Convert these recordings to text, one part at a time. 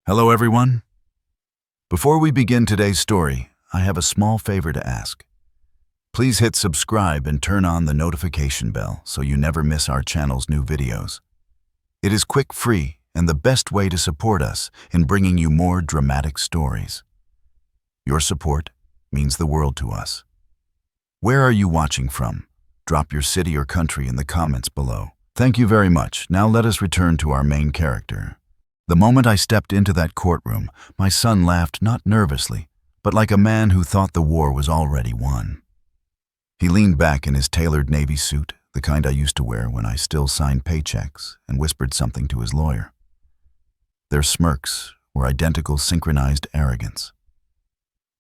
Hello, everyone. Before we begin today's story, I have a small favor to ask. Please hit subscribe and turn on the notification bell so you never miss our channel's new videos. It is quick, free, and the best way to support us in bringing you more dramatic stories. Your support means the world to us. Where are you watching from? Drop your city or country in the comments below. Thank you very much. Now let us return to our main character. The moment I stepped into that courtroom, my son laughed not nervously, but like a man who thought the war was already won. He leaned back in his tailored navy suit, the kind I used to wear when I still signed paychecks, and whispered something to his lawyer. Their smirks were identical synchronized arrogance.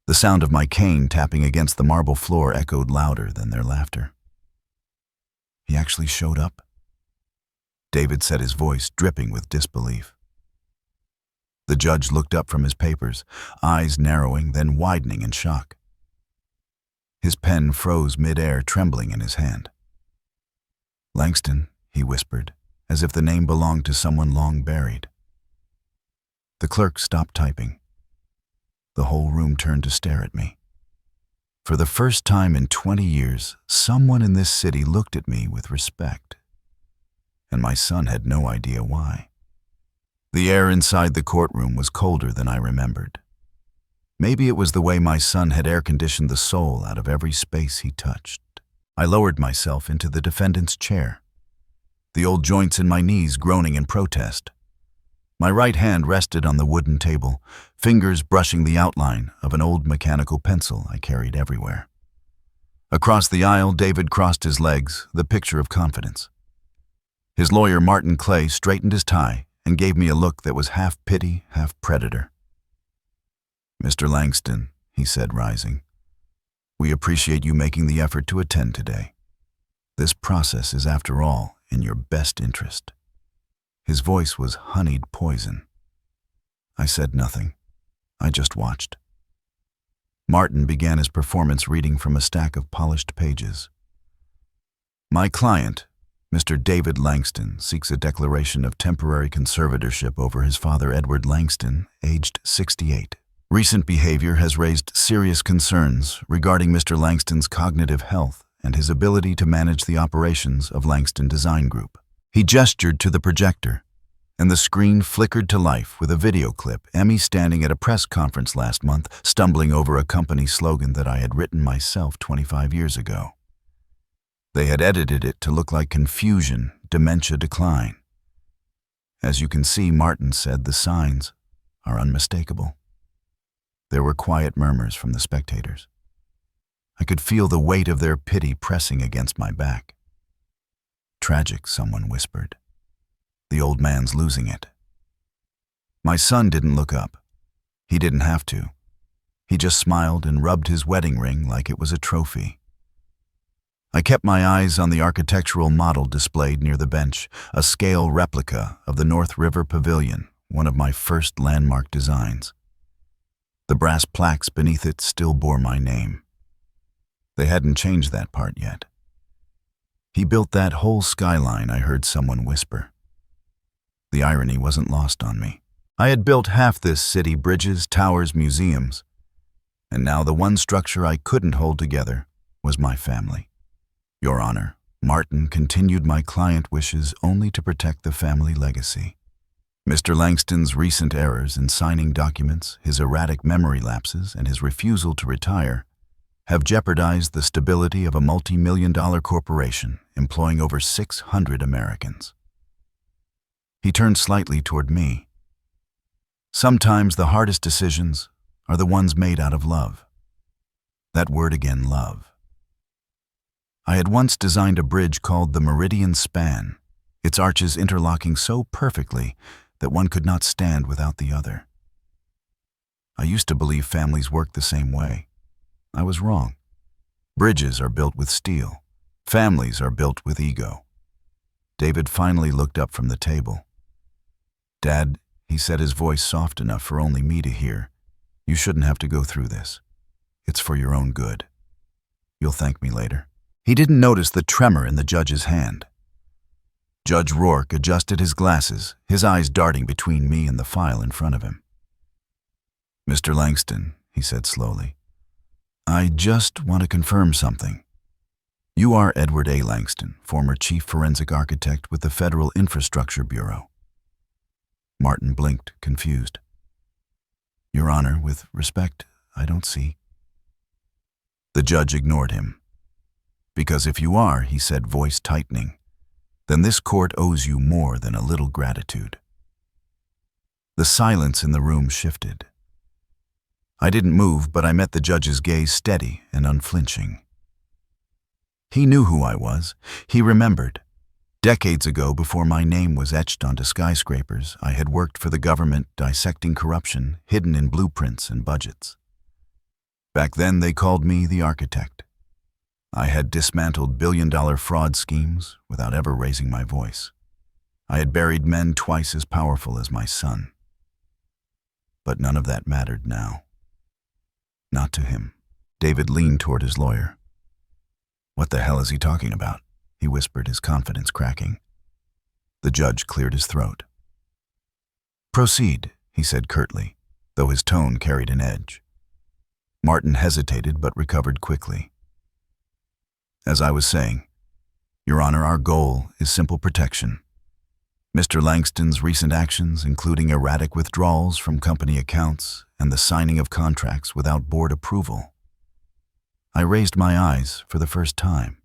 The sound of my cane tapping against the marble floor echoed louder than their laughter. He actually showed up? David said, his voice dripping with disbelief. The judge looked up from his papers, eyes narrowing, then widening in shock. His pen froze mid-air, trembling in his hand. "Langston," he whispered, as if the name belonged to someone long buried. The clerk stopped typing. The whole room turned to stare at me. For the first time in 20 years, someone in this city looked at me with respect. And my son had no idea why. The air inside the courtroom was colder than I remembered. Maybe it was the way my son had air-conditioned the soul out of every space he touched. I lowered myself into the defendant's chair, the old joints in my knees groaning in protest. My right hand rested on the wooden table, fingers brushing the outline of an old mechanical pencil I carried everywhere. Across the aisle, David crossed his legs, the picture of confidence. His lawyer, Martin Clay, straightened his tie and gave me a look that was half pity, half predator. "Mr. Langston," he said, rising, "we appreciate you making the effort to attend today. This process is, after all, in your best interest." His voice was honeyed poison. I said nothing. I just watched. Martin began his performance reading from a stack of polished pages. "My client, Mr. David Langston, seeks a declaration of temporary conservatorship over his father, Edward Langston, aged 68. Recent behavior has raised serious concerns regarding Mr. Langston's cognitive health and his ability to manage the operations of Langston Design Group." He gestured to the projector, and the screen flickered to life with a video clip, Emmy standing at a press conference last month, stumbling over a company slogan that I had written myself 25 years ago. They had edited it to look like confusion, dementia, decline. As you can see, Martin said, the signs are unmistakable. There were quiet murmurs from the spectators. I could feel the weight of their pity pressing against my back. "Tragic," someone whispered. "The old man's losing it." My son didn't look up. He didn't have to. He just smiled and rubbed his wedding ring like it was a trophy. I kept my eyes on the architectural model displayed near the bench, a scale replica of the North River Pavilion, one of my first landmark designs. The brass plaques beneath it still bore my name. They hadn't changed that part yet. "He built that whole skyline," I heard someone whisper. The irony wasn't lost on me. I had built half this city, bridges, towers, museums, and now the one structure I couldn't hold together was my family. "Your Honor," Martin continued, "my client wishes only to protect the family legacy. Mr. Langston's recent errors in signing documents, his erratic memory lapses, and his refusal to retire have jeopardized the stability of a multi-million-dollar corporation employing over 600 Americans." He turned slightly toward me. "Sometimes the hardest decisions are the ones made out of love." That word again, love. I had once designed a bridge called the Meridian Span, its arches interlocking so perfectly that one could not stand without the other. I used to believe families worked the same way. I was wrong. Bridges are built with steel. Families are built with ego. David finally looked up from the table. "Dad," he said, his voice soft enough for only me to hear, "you shouldn't have to go through this. It's for your own good. You'll thank me later." He didn't notice the tremor in the judge's hand. Judge Rourke adjusted his glasses, his eyes darting between me and the file in front of him. Mr. Langston, he said slowly, I just want to confirm something. You are Edward A. Langston, former chief forensic architect with the Federal Infrastructure Bureau. Martin blinked, confused. Your Honor, with respect, I don't see. The judge ignored him. Because if you are, he said, voice tightening, then this court owes you more than a little gratitude. The silence in the room shifted. I didn't move, but I met the judge's gaze steady and unflinching. He knew who I was. He remembered. Decades ago, before my name was etched onto skyscrapers, I had worked for the government dissecting corruption hidden in blueprints and budgets. Back then, they called me the architect. I had dismantled billion-dollar fraud schemes without ever raising my voice. I had buried men twice as powerful as my son. But none of that mattered now. Not to him. David leaned toward his lawyer. What the hell is he talking about? He whispered, his confidence cracking. The judge cleared his throat. Proceed, he said curtly, though his tone carried an edge. Martin hesitated but recovered quickly. As I was saying, Your Honor, our goal is simple protection. Mr. Langston's recent actions, including erratic withdrawals from company accounts and the signing of contracts without board approval. I raised my eyes for the first time.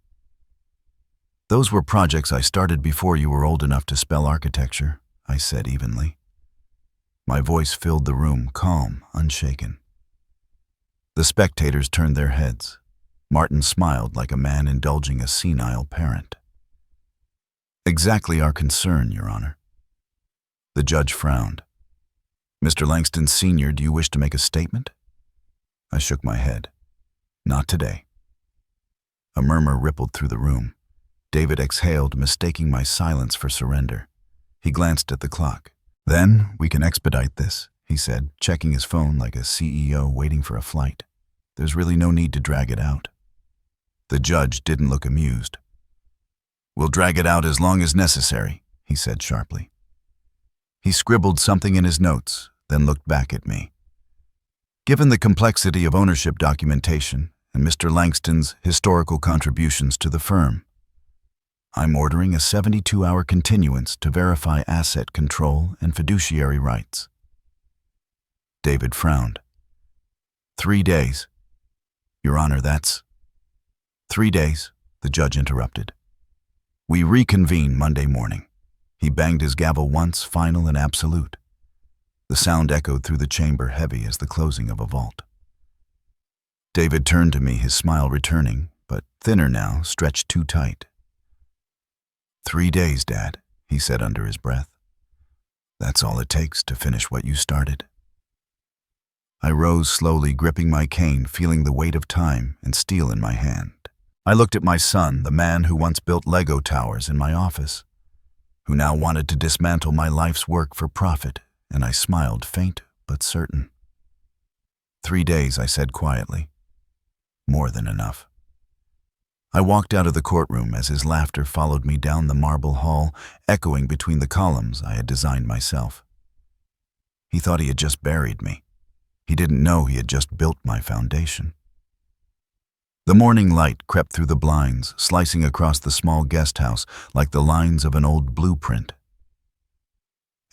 Those were projects I started before you were old enough to spell architecture, I said evenly. My voice filled the room, calm, unshaken. The spectators turned their heads. Martin smiled like a man indulging a senile parent. Exactly our concern, Your Honor. The judge frowned. Mr. Langston Sr., do you wish to make a statement? I shook my head. Not today. A murmur rippled through the room. David exhaled, mistaking my silence for surrender. He glanced at the clock. Then we can expedite this, he said, checking his phone like a CEO waiting for a flight. There's really no need to drag it out. The judge didn't look amused. We'll drag it out as long as necessary, he said sharply. He scribbled something in his notes, then looked back at me. Given the complexity of ownership documentation and Mr. Langston's historical contributions to the firm, I'm ordering a 72-hour continuance to verify asset control and fiduciary rights. David frowned. 3 days. Your Honor, that's... 3 days, the judge interrupted. We reconvene Monday morning. He banged his gavel once, final and absolute. The sound echoed through the chamber, heavy as the closing of a vault. David turned to me, his smile returning, but thinner now, stretched too tight. 3 days, Dad, he said under his breath. That's all it takes to finish what you started. I rose slowly, gripping my cane, feeling the weight of time and steel in my hand. I looked at my son, the man who once built Lego towers in my office, who now wanted to dismantle my life's work for profit, and I smiled, faint but certain. 3 days, I said quietly. More than enough. I walked out of the courtroom as his laughter followed me down the marble hall, echoing between the columns I had designed myself. He thought he had just buried me. He didn't know he had just built my foundation. The morning light crept through the blinds, slicing across the small guest house like the lines of an old blueprint.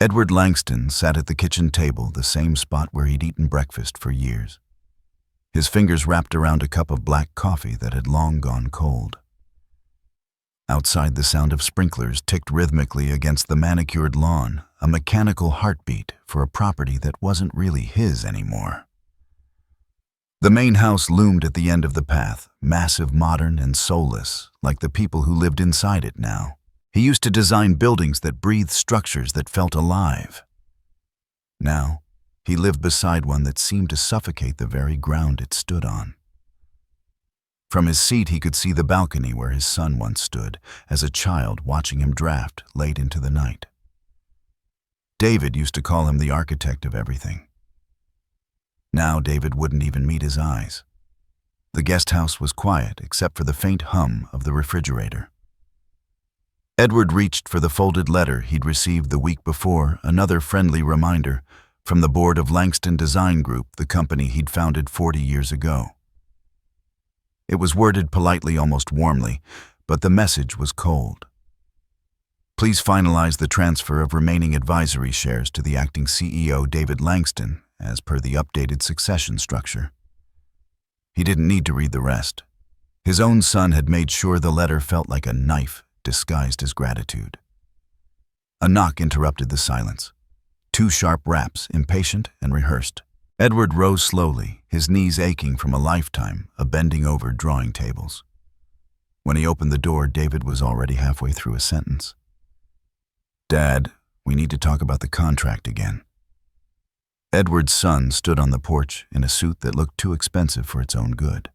Edward Langston sat at the kitchen table, the same spot where he'd eaten breakfast for years. His fingers wrapped around a cup of black coffee that had long gone cold. Outside, the sound of sprinklers ticked rhythmically against the manicured lawn, a mechanical heartbeat for a property that wasn't really his anymore. The main house loomed at the end of the path, massive, modern, and soulless, like the people who lived inside it now. He used to design buildings that breathed structures that felt alive. Now, he lived beside one that seemed to suffocate the very ground it stood on. From his seat, he could see the balcony where his son once stood, as a child watching him draft late into the night. David used to call him the architect of everything. Now David wouldn't even meet his eyes. The guest house was quiet except for the faint hum of the refrigerator. Edward reached for the folded letter he'd received the week before, another friendly reminder, from the board of Langston Design Group, the company he'd founded 40 years ago. It was worded politely, almost warmly, but the message was cold. Please finalize the transfer of remaining advisory shares to the acting CEO, David Langston, as per the updated succession structure. He didn't need to read the rest. His own son had made sure the letter felt like a knife disguised as gratitude. A knock interrupted the silence. 2 sharp raps, impatient and rehearsed. Edward rose slowly, his knees aching from a lifetime of bending over drawing tables. When he opened the door, David was already halfway through a sentence. "Dad, we need to talk about the contract again." Edward's son stood on the porch in a suit that looked too expensive for its own good.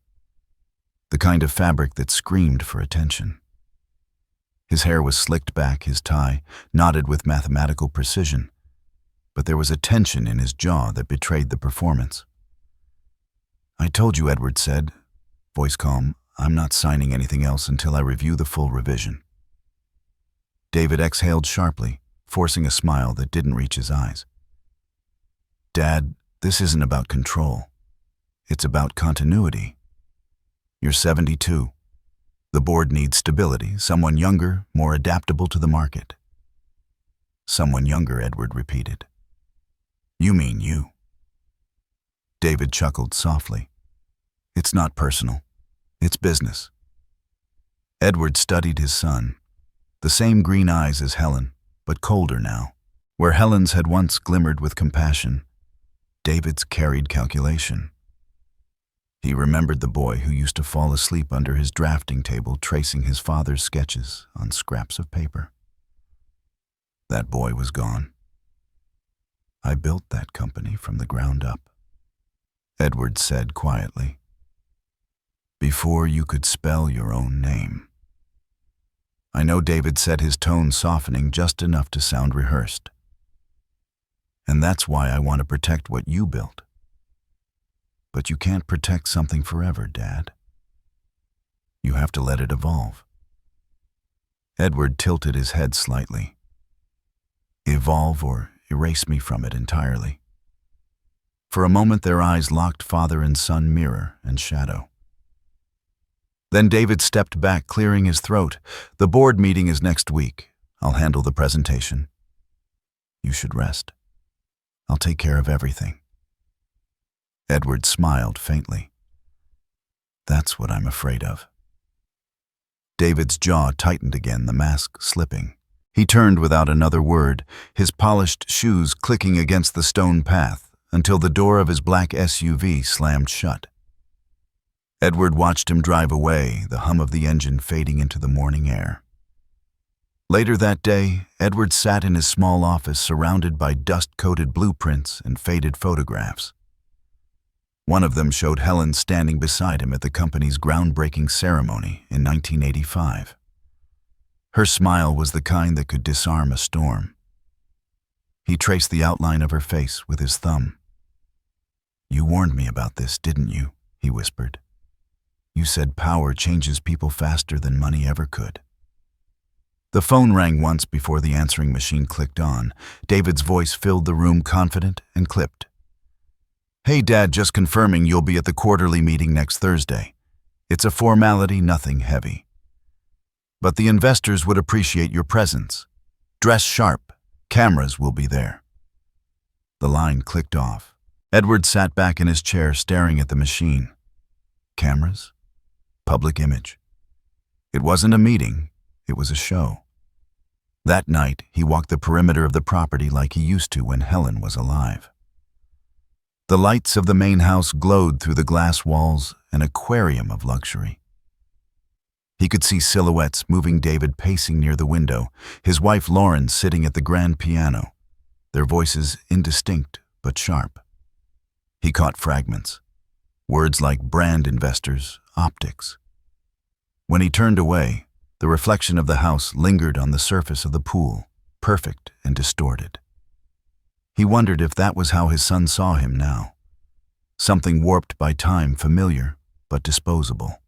The kind of fabric that screamed for attention. His hair was slicked back, his tie knotted with mathematical precision, but there was a tension in his jaw that betrayed the performance. "I told you," Edward said, voice calm, "I'm not signing anything else until I review the full revision." David exhaled sharply, forcing a smile that didn't reach his eyes. "Dad, this isn't about control. It's about continuity. You're 72. The board needs stability, someone younger, more adaptable to the market." "Someone younger," Edward repeated. "You mean you." David chuckled softly. "It's not personal. It's business." Edward studied his son. The same green eyes as Helen, but colder now. Where Helen's had once glimmered with compassion, David's carried calculation. He remembered the boy who used to fall asleep under his drafting table tracing his father's sketches on scraps of paper. That boy was gone. "I built that company from the ground up," Edward said quietly. "Before you could spell your own name." I know, David said, his tone softening just enough to sound rehearsed. "And that's why I want to protect what you built." "But you can't protect something forever, Dad. You have to let it evolve." Edward tilted his head slightly. "Evolve or erase me from it entirely." For a moment their eyes locked, father and son, mirror and shadow. Then David stepped back, clearing his throat. "The board meeting is next week. I'll handle the presentation. You should rest. I'll take care of everything." Edward smiled faintly. "That's what I'm afraid of." David's jaw tightened again, the mask slipping. He turned without another word, his polished shoes clicking against the stone path, until the door of his black SUV slammed shut. Edward watched him drive away, the hum of the engine fading into the morning air. Later that day, Edward sat in his small office surrounded by dust-coated blueprints and faded photographs. One of them showed Helen standing beside him at the company's groundbreaking ceremony in 1985. Her smile was the kind that could disarm a storm. He traced the outline of her face with his thumb. "You warned me about this, didn't you?" he whispered. "You said power changes people faster than money ever could." The phone rang once before the answering machine clicked on. David's voice filled the room, confident and clipped. "Hey, Dad, just confirming you'll be at the quarterly meeting next Thursday. It's a formality, nothing heavy. But the investors would appreciate your presence. Dress sharp. Cameras will be there." The line clicked off. Edward sat back in his chair, staring at the machine. Cameras? Public image. It wasn't a meeting, it was a show. That night, he walked the perimeter of the property like he used to when Helen was alive. The lights of the main house glowed through the glass walls, an aquarium of luxury. He could see silhouettes moving, David pacing near the window, his wife Lauren sitting at the grand piano, their voices indistinct but sharp. He caught fragments, words like brand investors, optics. When he turned away, the reflection of the house lingered on the surface of the pool, perfect and distorted. He wondered if that was how his son saw him now. Something warped by time, familiar but disposable.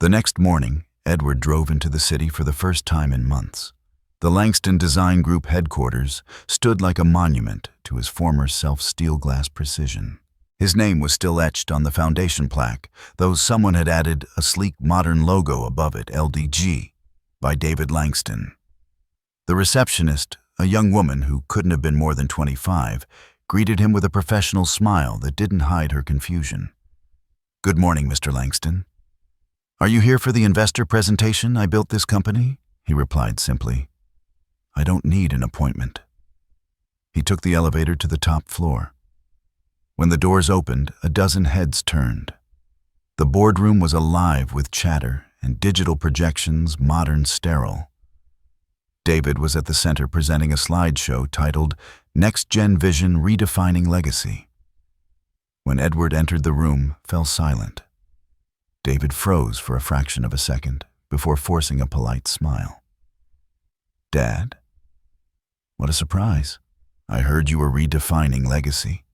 The next morning, Edward drove into the city for the first time in months. The Langston Design Group headquarters stood like a monument to his former self-steel glass precision. His name was still etched on the foundation plaque, though someone had added a sleek modern logo above it, LDG, by David Langston. The receptionist, a young woman who couldn't have been more than 25, greeted him with a professional smile that didn't hide her confusion. "Good morning, Mr. Langston. Are you here for the investor presentation I built this company?" he replied simply. "I don't need an appointment." He took the elevator to the top floor. When the doors opened, a dozen heads turned. The boardroom was alive with chatter and digital projections, modern sterile. David was at the center presenting a slideshow titled Next Gen Vision Redefining Legacy. When Edward entered the room, fell silent. David froze for a fraction of a second before forcing a polite smile. "Dad? What a surprise. I heard you were redefining legacy,"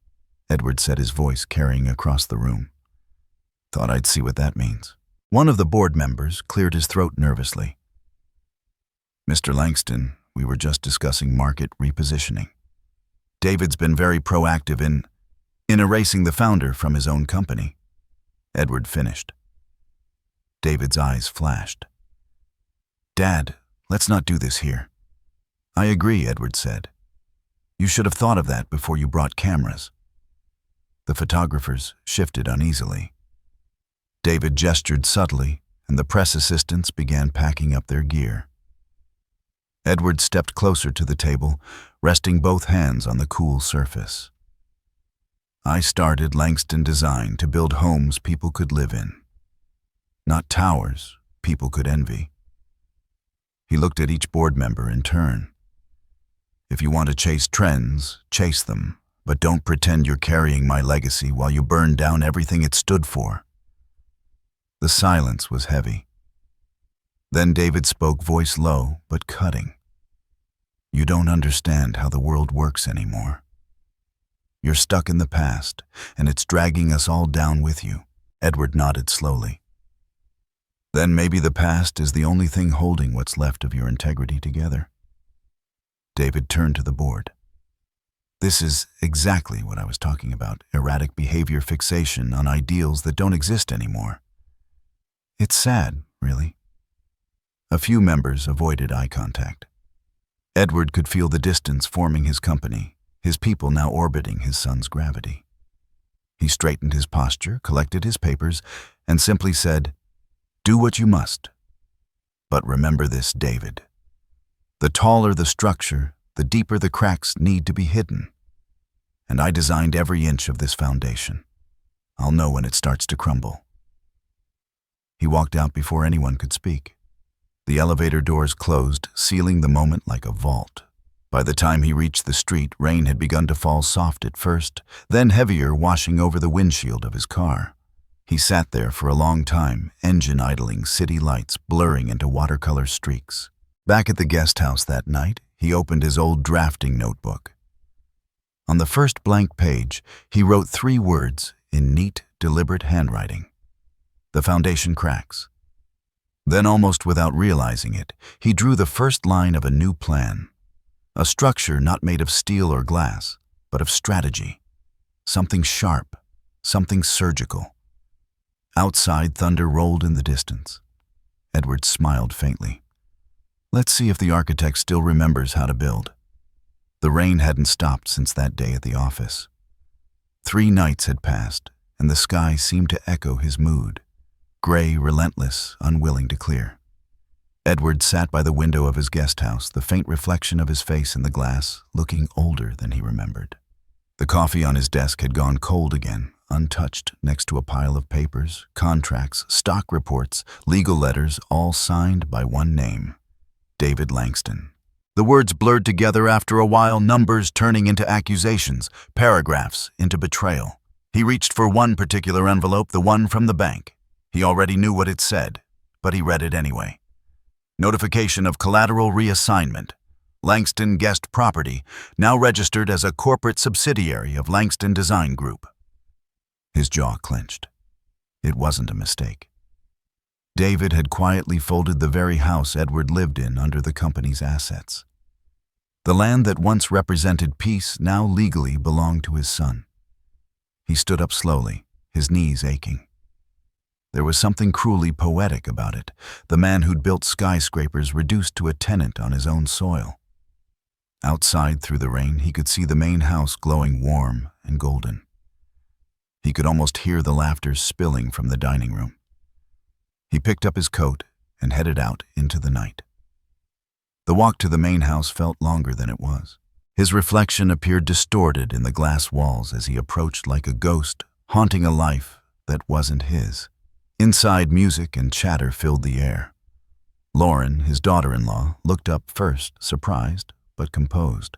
Edward said, his voice carrying across the room. "Thought I'd see what that means." One of the board members cleared his throat nervously. "Mr. Langston, we were just discussing market repositioning. David's been very proactive in erasing the founder from his own company." Edward finished. David's eyes flashed. "Dad, let's not do this here." "I agree," Edward said. "You should have thought of that before you brought cameras." The photographers shifted uneasily. David gestured subtly, and the press assistants began packing up their gear. Edward stepped closer to the table, resting both hands on the cool surface. "I started Langston Design to build homes people could live in. Not towers people could envy." He looked at each board member in turn. "If you want to chase trends, chase them, but don't pretend you're carrying my legacy while you burn down everything it stood for." The silence was heavy. Then David spoke, voice low but cutting. "You don't understand how the world works anymore. You're stuck in the past, and it's dragging us all down with you." Edward nodded slowly. "Then maybe the past is the only thing holding what's left of your integrity together." David turned to the board. "This is exactly what I was talking about, erratic behavior, fixation on ideals that don't exist anymore. It's sad, really." A few members avoided eye contact. Edward could feel the distance forming his company, his people now orbiting his son's gravity. He straightened his posture, collected his papers, and simply said, "Do what you must. But remember this, David. The taller the structure, the deeper the cracks need to be hidden. And I designed every inch of this foundation. I'll know when it starts to crumble." He walked out before anyone could speak. The elevator doors closed, sealing the moment like a vault. By the time he reached the street, rain had begun to fall, soft at first, then heavier, washing over the windshield of his car. He sat there for a long time, engine idling, city lights blurring into watercolor streaks. Back at the guest house that night, he opened his old drafting notebook. On the first blank page, he wrote 3 words in neat, deliberate handwriting: "The foundation cracks." Then, almost without realizing it, he drew the first line of a new plan. A structure not made of steel or glass, but of strategy. Something sharp, something surgical. Outside, thunder rolled in the distance. Edward smiled faintly. Let's see if the architect still remembers how to build. The rain hadn't stopped since that day at the office. 3 nights had passed, and the sky seemed to echo his mood. Gray, relentless, unwilling to clear. Edward sat by the window of his guest house, the faint reflection of his face in the glass, looking older than he remembered. The coffee on his desk had gone cold again, untouched, next to a pile of papers, contracts, stock reports, legal letters, all signed by one name: David Langston. The words blurred together after a while, numbers turning into accusations, paragraphs into betrayal. He reached for one particular envelope, the one from the bank. He already knew what it said, but he read it anyway. Notification of collateral reassignment. Langston Guest Property, now registered as a corporate subsidiary of Langston Design Group. His jaw clenched. It wasn't a mistake. David had quietly folded the very house Edward lived in under the company's assets. The land that once represented peace now legally belonged to his son. He stood up slowly, his knees aching. There was something cruelly poetic about it, the man who'd built skyscrapers reduced to a tenant on his own soil. Outside through the rain, he could see the main house glowing warm and golden. He could almost hear the laughter spilling from the dining room. He picked up his coat and headed out into the night. The walk to the main house felt longer than it was. His reflection appeared distorted in the glass walls as he approached like a ghost, haunting a life that wasn't his. Inside, music and chatter filled the air. Lauren, his daughter-in-law, looked up first, surprised but composed.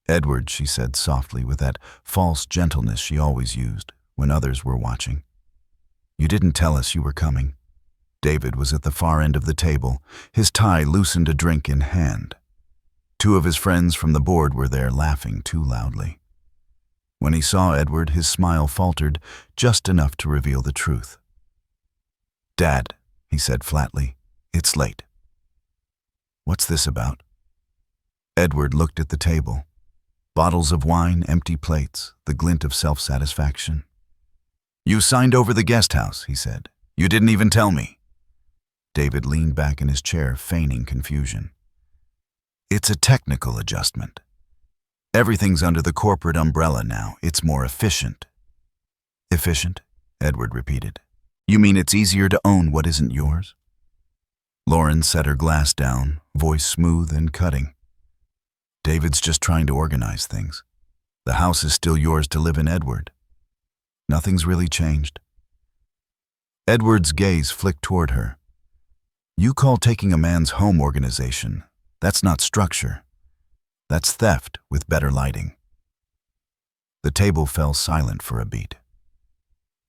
"Edward," she said softly with that false gentleness she always used when others were watching. "You didn't tell us you were coming." David was at the far end of the table, his tie loosened, a drink in hand. Two of his friends from the board were there, laughing too loudly. When he saw Edward, his smile faltered just enough to reveal the truth. "Dad," he said flatly, "it's late." "What's this about?" Edward looked at the table. Bottles of wine, empty plates, the glint of self-satisfaction. "You signed over the guest house," he said. "You didn't even tell me." David leaned back in his chair, feigning confusion. "It's a technical adjustment. Everything's under the corporate umbrella now. It's more efficient." "Efficient?" Edward repeated. "You mean it's easier to own what isn't yours?" Lauren set her glass down, voice smooth and cutting. "David's just trying to organize things. The house is still yours to live in, Edward. Nothing's really changed." Edward's gaze flicked toward her. "You call taking a man's home organization. That's not structure. That's theft with better lighting." The table fell silent for a beat.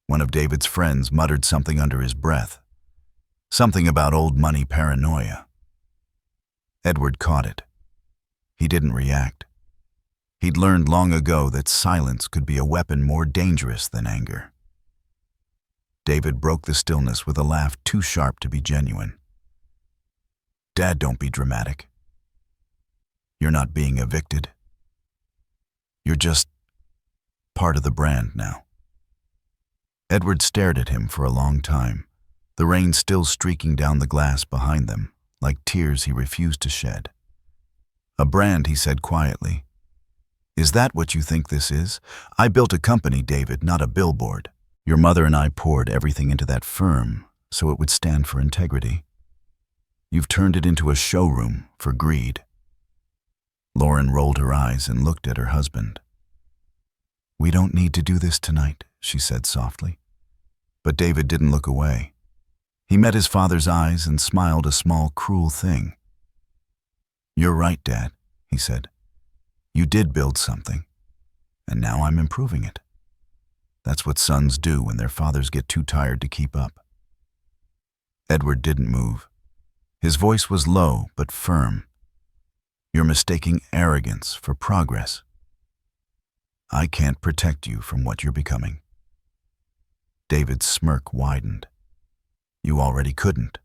One of David's friends muttered something under his breath. Something about old money paranoia. Edward caught it. He didn't react. He'd learned long ago that silence could be a weapon more dangerous than anger. David broke the stillness with a laugh too sharp to be genuine. "Dad, don't be dramatic. You're not being evicted. You're just part of the brand now." Edward stared at him for a long time, the rain still streaking down the glass behind them, like tears he refused to shed. "A brand," he said quietly. "Is that what you think this is? I built a company, David, not a billboard. Your mother and I poured everything into that firm so it would stand for integrity. You've turned it into a showroom for greed." Lauren rolled her eyes and looked at her husband. "We don't need to do this tonight," she said softly. But David didn't look away. He met his father's eyes and smiled a small, cruel thing. "You're right, Dad," he said. "You did build something, and now I'm improving it. That's what sons do when their fathers get too tired to keep up." Edward didn't move. His voice was low but firm. "You're mistaking arrogance for progress. I can't protect you from what you're becoming." David's smirk widened. "You already couldn't."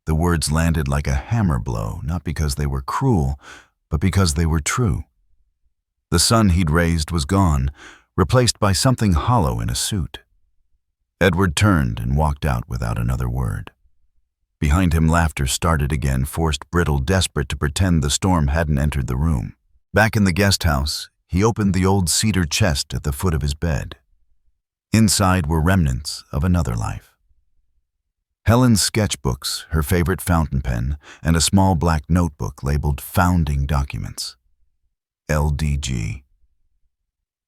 The words landed like a hammer blow, not because they were cruel, but because they were true. The son he'd raised was gone, replaced by something hollow in a suit. Edward turned and walked out without another word. Behind him, laughter started again, forced, brittle, desperate to pretend the storm hadn't entered the room. Back in the guest house, he opened the old cedar chest at the foot of his bed. Inside were remnants of another life. Helen's sketchbooks, her favorite fountain pen, and a small black notebook labeled Founding Documents. LDG.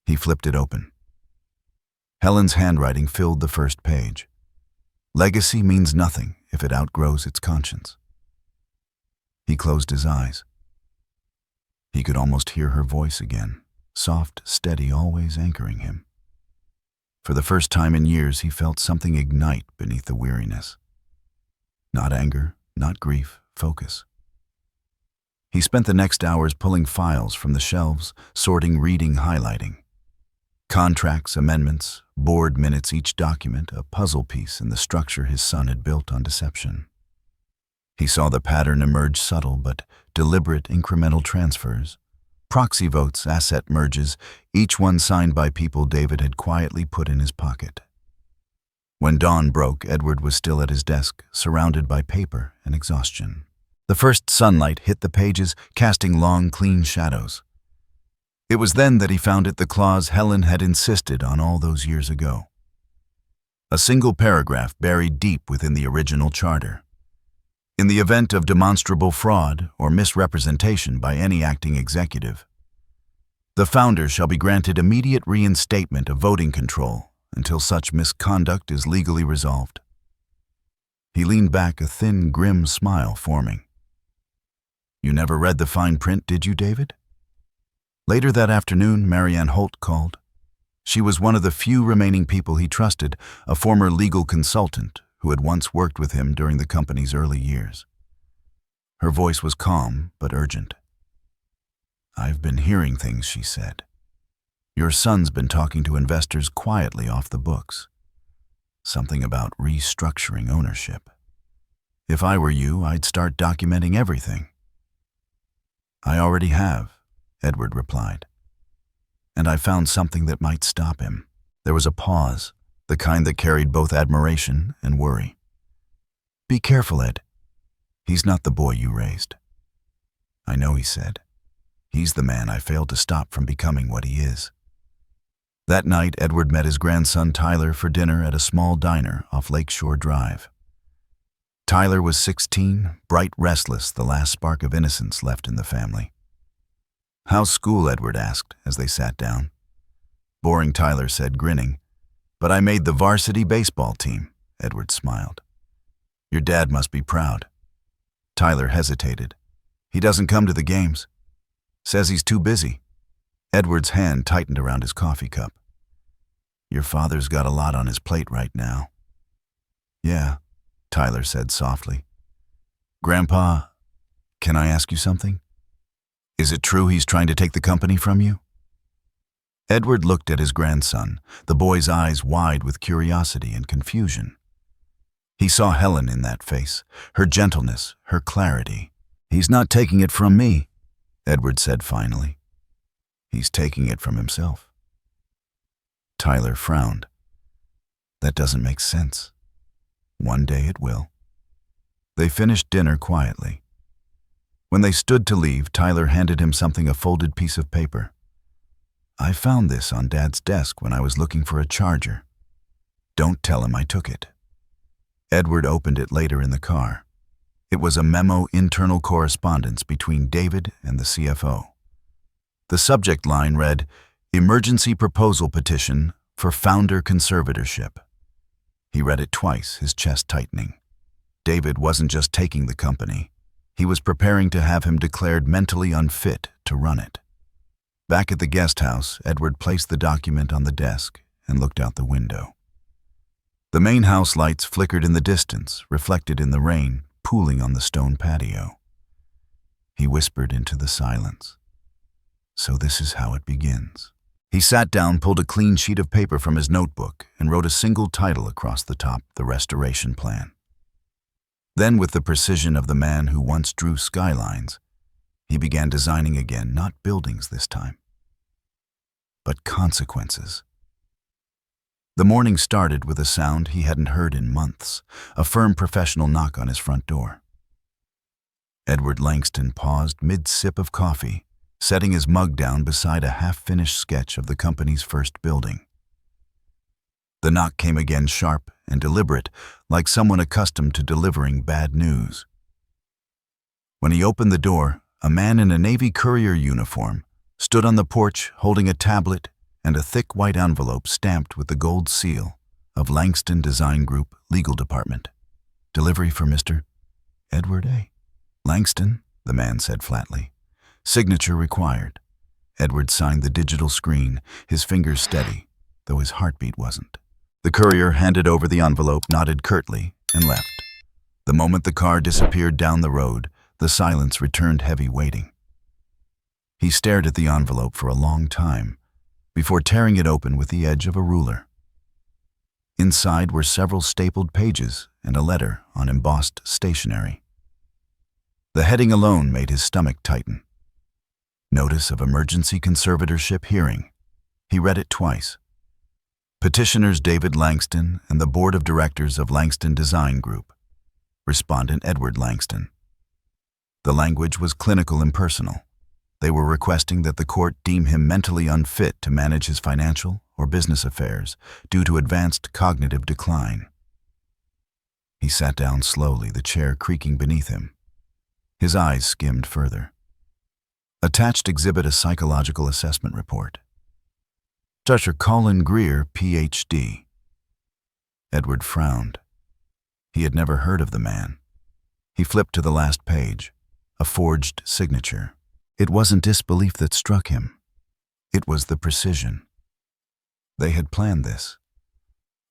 He flipped it open. Helen's handwriting filled the first page. Legacy means nothing if it outgrows its conscience. He closed his eyes. He could almost hear her voice again, soft, steady, always anchoring him. For the first time in years, he felt something ignite beneath the weariness. Not anger, not grief, focus. He spent the next hours pulling files from the shelves, sorting, reading, highlighting. Contracts, amendments, board minutes, each document a puzzle piece in the structure his son had built on deception. He saw the pattern emerge, subtle but deliberate incremental transfers. Proxy votes, asset merges, each one signed by people David had quietly put in his pocket. When dawn broke, Edward was still at his desk, surrounded by paper and exhaustion. The first sunlight hit the pages, casting long, clean shadows. It was then that he found it, the clause Helen had insisted on all those years ago. A single paragraph buried deep within the original charter. In the event of demonstrable fraud or misrepresentation by any acting executive, the founder shall be granted immediate reinstatement of voting control until such misconduct is legally resolved. He leaned back, a thin, grim smile forming. "You never read the fine print, did you, David?" Later that afternoon, Marianne Holt called. She was one of the few remaining people he trusted, a former legal consultant who had once worked with him during the company's early years. Her voice was calm but urgent. "I've been hearing things," she said. "Your son's been talking to investors quietly off the books. Something about restructuring ownership. If I were you, I'd start documenting everything." "I already have," Edward replied. "And I found something that might stop him." There was a pause, the kind that carried both admiration and worry. "Be careful, Ed. He's not the boy you raised." "I know," he said. "He's the man I failed to stop from becoming what he is." That night, Edward met his grandson Tyler for dinner at a small diner off Lakeshore Drive. Tyler was 16, bright, restless, the last spark of innocence left in the family. "How's school?" Edward asked as they sat down. "Boring," Tyler said, grinning. "But I made the varsity baseball team," Edward smiled. "Your dad must be proud." Tyler hesitated. "He doesn't come to the games. Says he's too busy." Edward's hand tightened around his coffee cup. "Your father's got a lot on his plate right now." "Yeah," Tyler said softly. "Grandpa, can I ask you something? Is it true he's trying to take the company from you?" Edward looked at his grandson, the boy's eyes wide with curiosity and confusion. He saw Helen in that face, her gentleness, her clarity. "He's not taking it from me," Edward said finally. "He's taking it from himself." Tyler frowned. "That doesn't make sense." "One day it will." They finished dinner quietly. When they stood to leave, Tyler handed him something, a folded piece of paper. "I found this on Dad's desk when I was looking for a charger. Don't tell him I took it." Edward opened it later in the car. It was a memo, internal correspondence between David and the CFO. The subject line read, "Emergency proposal petition for founder conservatorship." He read it twice, his chest tightening. David wasn't just taking the company. He was preparing to have him declared mentally unfit to run it. Back at the guest house, Edward placed the document on the desk and looked out the window. The main house lights flickered in the distance, reflected in the rain, pooling on the stone patio. He whispered into the silence. "So this is how it begins." He sat down, pulled a clean sheet of paper from his notebook, and wrote a single title across the top, "The Restoration Plan." Then, with the precision of the man who once drew skylines, he began designing again, not buildings this time, but consequences. The morning started with a sound he hadn't heard in months, a firm professional knock on his front door. Edward Langston paused mid-sip of coffee, setting his mug down beside a half-finished sketch of the company's first building. The knock came again, sharp and deliberate, like someone accustomed to delivering bad news. When he opened the door, a man in a Navy courier uniform stood on the porch holding a tablet and a thick white envelope stamped with the gold seal of Langston Design Group Legal Department. "Delivery for Mr. Edward A. Langston," the man said flatly. "Signature required." Edward signed the digital screen, his fingers steady, though his heartbeat wasn't. The courier handed over the envelope, nodded curtly, and left. The moment the car disappeared down the road, the silence returned, heavy, waiting. He stared at the envelope for a long time, before tearing it open with the edge of a ruler. Inside were several stapled pages and a letter on embossed stationery. The heading alone made his stomach tighten. Notice of emergency conservatorship hearing. He read it twice. Petitioners David Langston and the Board of Directors of Langston Design Group. Respondent Edward Langston. The language was clinical and personal. They were requesting that the court deem him mentally unfit to manage his financial or business affairs due to advanced cognitive decline. He sat down slowly, the chair creaking beneath him. His eyes skimmed further. Attached exhibit a psychological assessment report. Dr. Colin Greer, Ph.D. Edward frowned. He had never heard of the man. He flipped to the last page, a forged signature. It wasn't disbelief that struck him. It was the precision. They had planned this.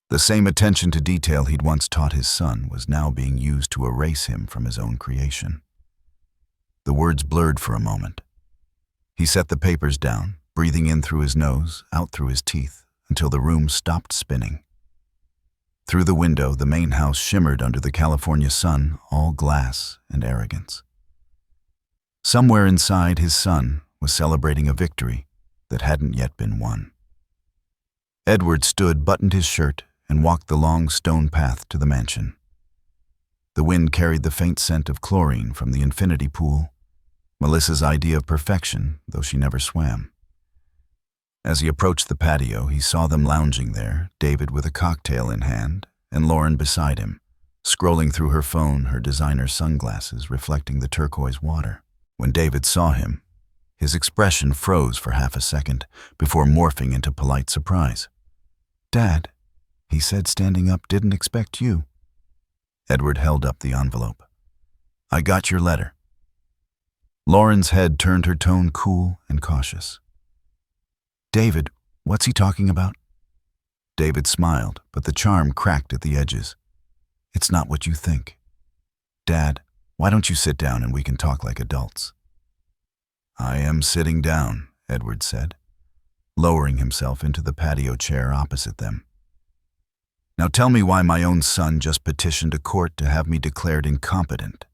The same attention to detail he'd once taught his son was now being used to erase him from his own creation. The words blurred for a moment. He set the papers down, breathing in through his nose, out through his teeth, until the room stopped spinning. Through the window, the main house shimmered under the California sun, all glass and arrogance. Somewhere inside, his son was celebrating a victory that hadn't yet been won. Edward stood, buttoned his shirt, and walked the long stone path to the mansion. The wind carried the faint scent of chlorine from the infinity pool, Melissa's idea of perfection, though she never swam. As he approached the patio, he saw them lounging there, David with a cocktail in hand, and Lauren beside him, scrolling through her phone, her designer sunglasses reflecting the turquoise water. When David saw him, his expression froze for half a second before morphing into polite surprise. "Dad," he said, standing up, "didn't expect you." Edward held up the envelope. "I got your letter." Lauren's head turned, her tone cool and cautious. "David, what's he talking about?" David smiled, but the charm cracked at the edges. "It's not what you think. Dad, why don't you sit down and we can talk like adults?" "I am sitting down," Edward said, lowering himself into the patio chair opposite them. "Now tell me why my own son just petitioned a court to have me declared incompetent."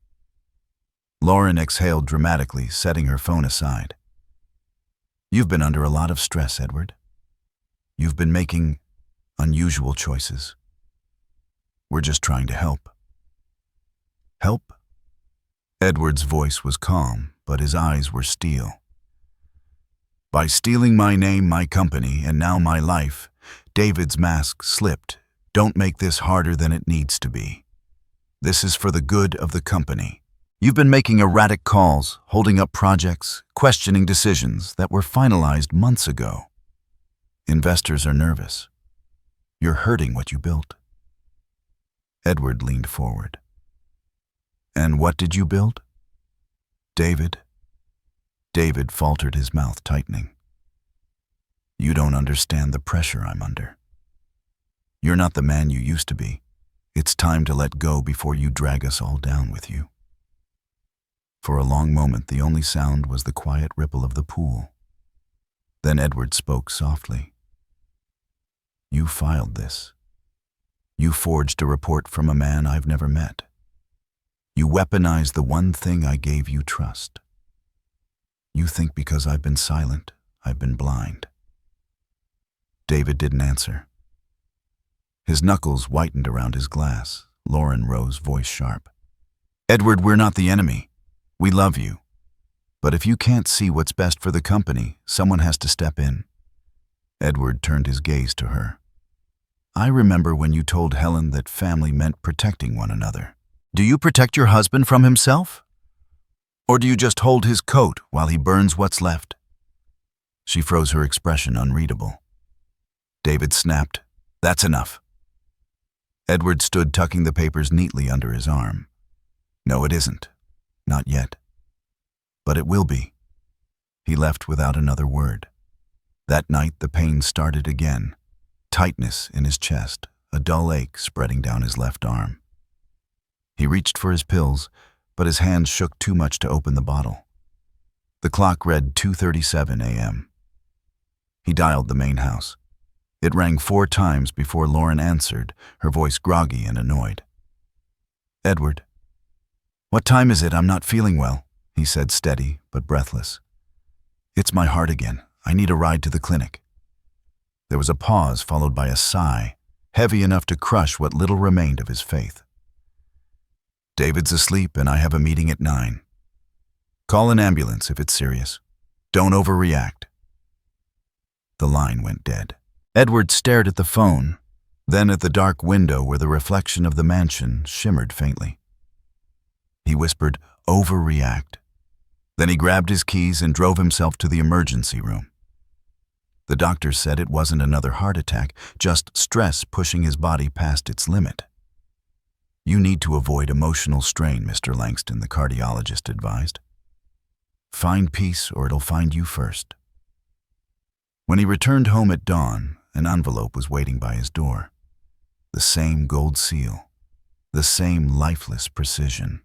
Lauren exhaled dramatically, setting her phone aside. "You've been under a lot of stress, Edward. You've been making unusual choices. We're just trying to help." "Help?" Edward's voice was calm, but his eyes were steel. "By stealing my name, my company, and now my life," David's mask slipped. "Don't make this harder than it needs to be. This is for the good of the company. You've been making erratic calls, holding up projects, questioning decisions that were finalized months ago. Investors are nervous. You're hurting what you built." Edward leaned forward. "And what did you build?" "David." David faltered, his mouth tightening. "You don't understand the pressure I'm under. You're not the man you used to be. It's time to let go before you drag us all down with you." For a long moment, the only sound was the quiet ripple of the pool. Then Edward spoke softly. "You filed this. You forged a report from a man I've never met. You weaponized the one thing I gave you trust. You think because I've been silent, I've been blind." David didn't answer. His knuckles whitened around his glass. Lauren rose, voice sharp. "Edward, we're not the enemy. We love you. But if you can't see what's best for the company, someone has to step in." Edward turned his gaze to her. "I remember when you told Helen that family meant protecting one another. Do you protect your husband from himself? Or do you just hold his coat while he burns what's left?" She froze, her expression unreadable. David snapped, "That's enough." Edward stood, tucking the papers neatly under his arm. "No, it isn't. Not yet. But it will be." He left without another word. That night the pain started again. Tightness in his chest, a dull ache spreading down his left arm. He reached for his pills, but his hands shook too much to open the bottle. The clock read 2:37 a.m. He dialed the main house. It rang 4 times before Lauren answered, her voice groggy and annoyed. "Edward." "What time is it? I'm not feeling well," he said, steady but breathless. "It's my heart again. I need a ride to the clinic." There was a pause followed by a sigh, heavy enough to crush what little remained of his faith. "David's asleep and I have a meeting at 9. Call an ambulance if it's serious. Don't overreact." The line went dead. Edward stared at the phone, then at the dark window where the reflection of the mansion shimmered faintly. He whispered, "Overreact." Then he grabbed his keys and drove himself to the emergency room. The doctor said it wasn't another heart attack, just stress pushing his body past its limit. "You need to avoid emotional strain, Mr. Langston," the cardiologist advised. "Find peace or it'll find you first." When he returned home at dawn, an envelope was waiting by his door. The same gold seal, the same lifeless precision.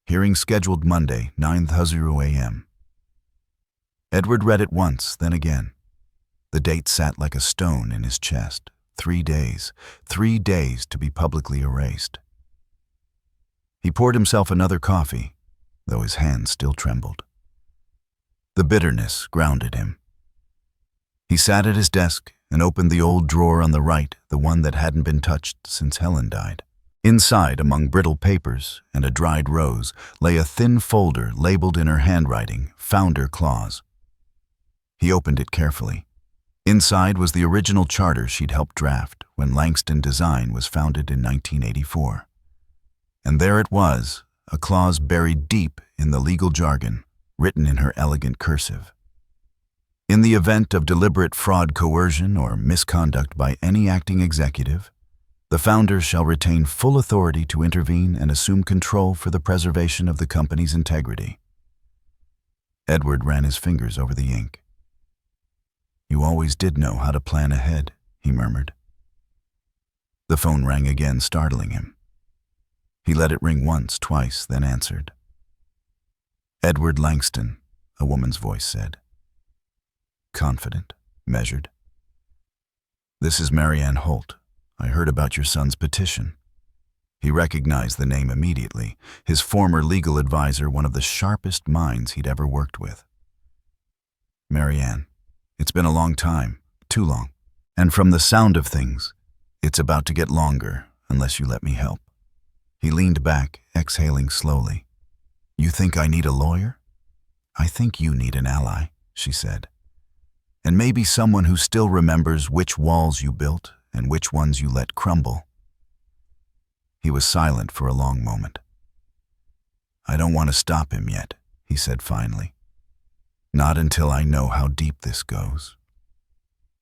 Hearing scheduled Monday, 9:00 a.m. Edward read it once, then again. The date sat like a stone in his chest. 3 days to be publicly erased. He poured himself another coffee, though his hands still trembled. The bitterness grounded him. He sat at his desk and opened the old drawer on the right, the one that hadn't been touched since Helen died. Inside, among brittle papers and a dried rose, lay a thin folder labeled in her handwriting, "Founder Clause." He opened it carefully. Inside was the original charter she'd helped draft when Langston Design was founded in 1984. And there it was, a clause buried deep in the legal jargon, written in her elegant cursive. In the event of deliberate fraud, coercion, or misconduct by any acting executive, the founder shall retain full authority to intervene and assume control for the preservation of the company's integrity. Edward ran his fingers over the ink. "You always did know how to plan ahead," he murmured. The phone rang again, startling him. He let it ring once, twice, then answered. "Edward Langston," a woman's voice said. Confident, measured. "This is Marianne Holt. I heard about your son's petition." He recognized the name immediately, his former legal advisor, one of the sharpest minds he'd ever worked with. "Marianne, it's been a long time, too long. And from the sound of things, it's about to get longer unless you let me help." He leaned back, exhaling slowly. "You think I need a lawyer? I think you need an ally," she said. "And maybe someone who still remembers which walls you built and which ones you let crumble." He was silent for a long moment. "I don't want to stop him yet," he said finally. "Not until I know how deep this goes."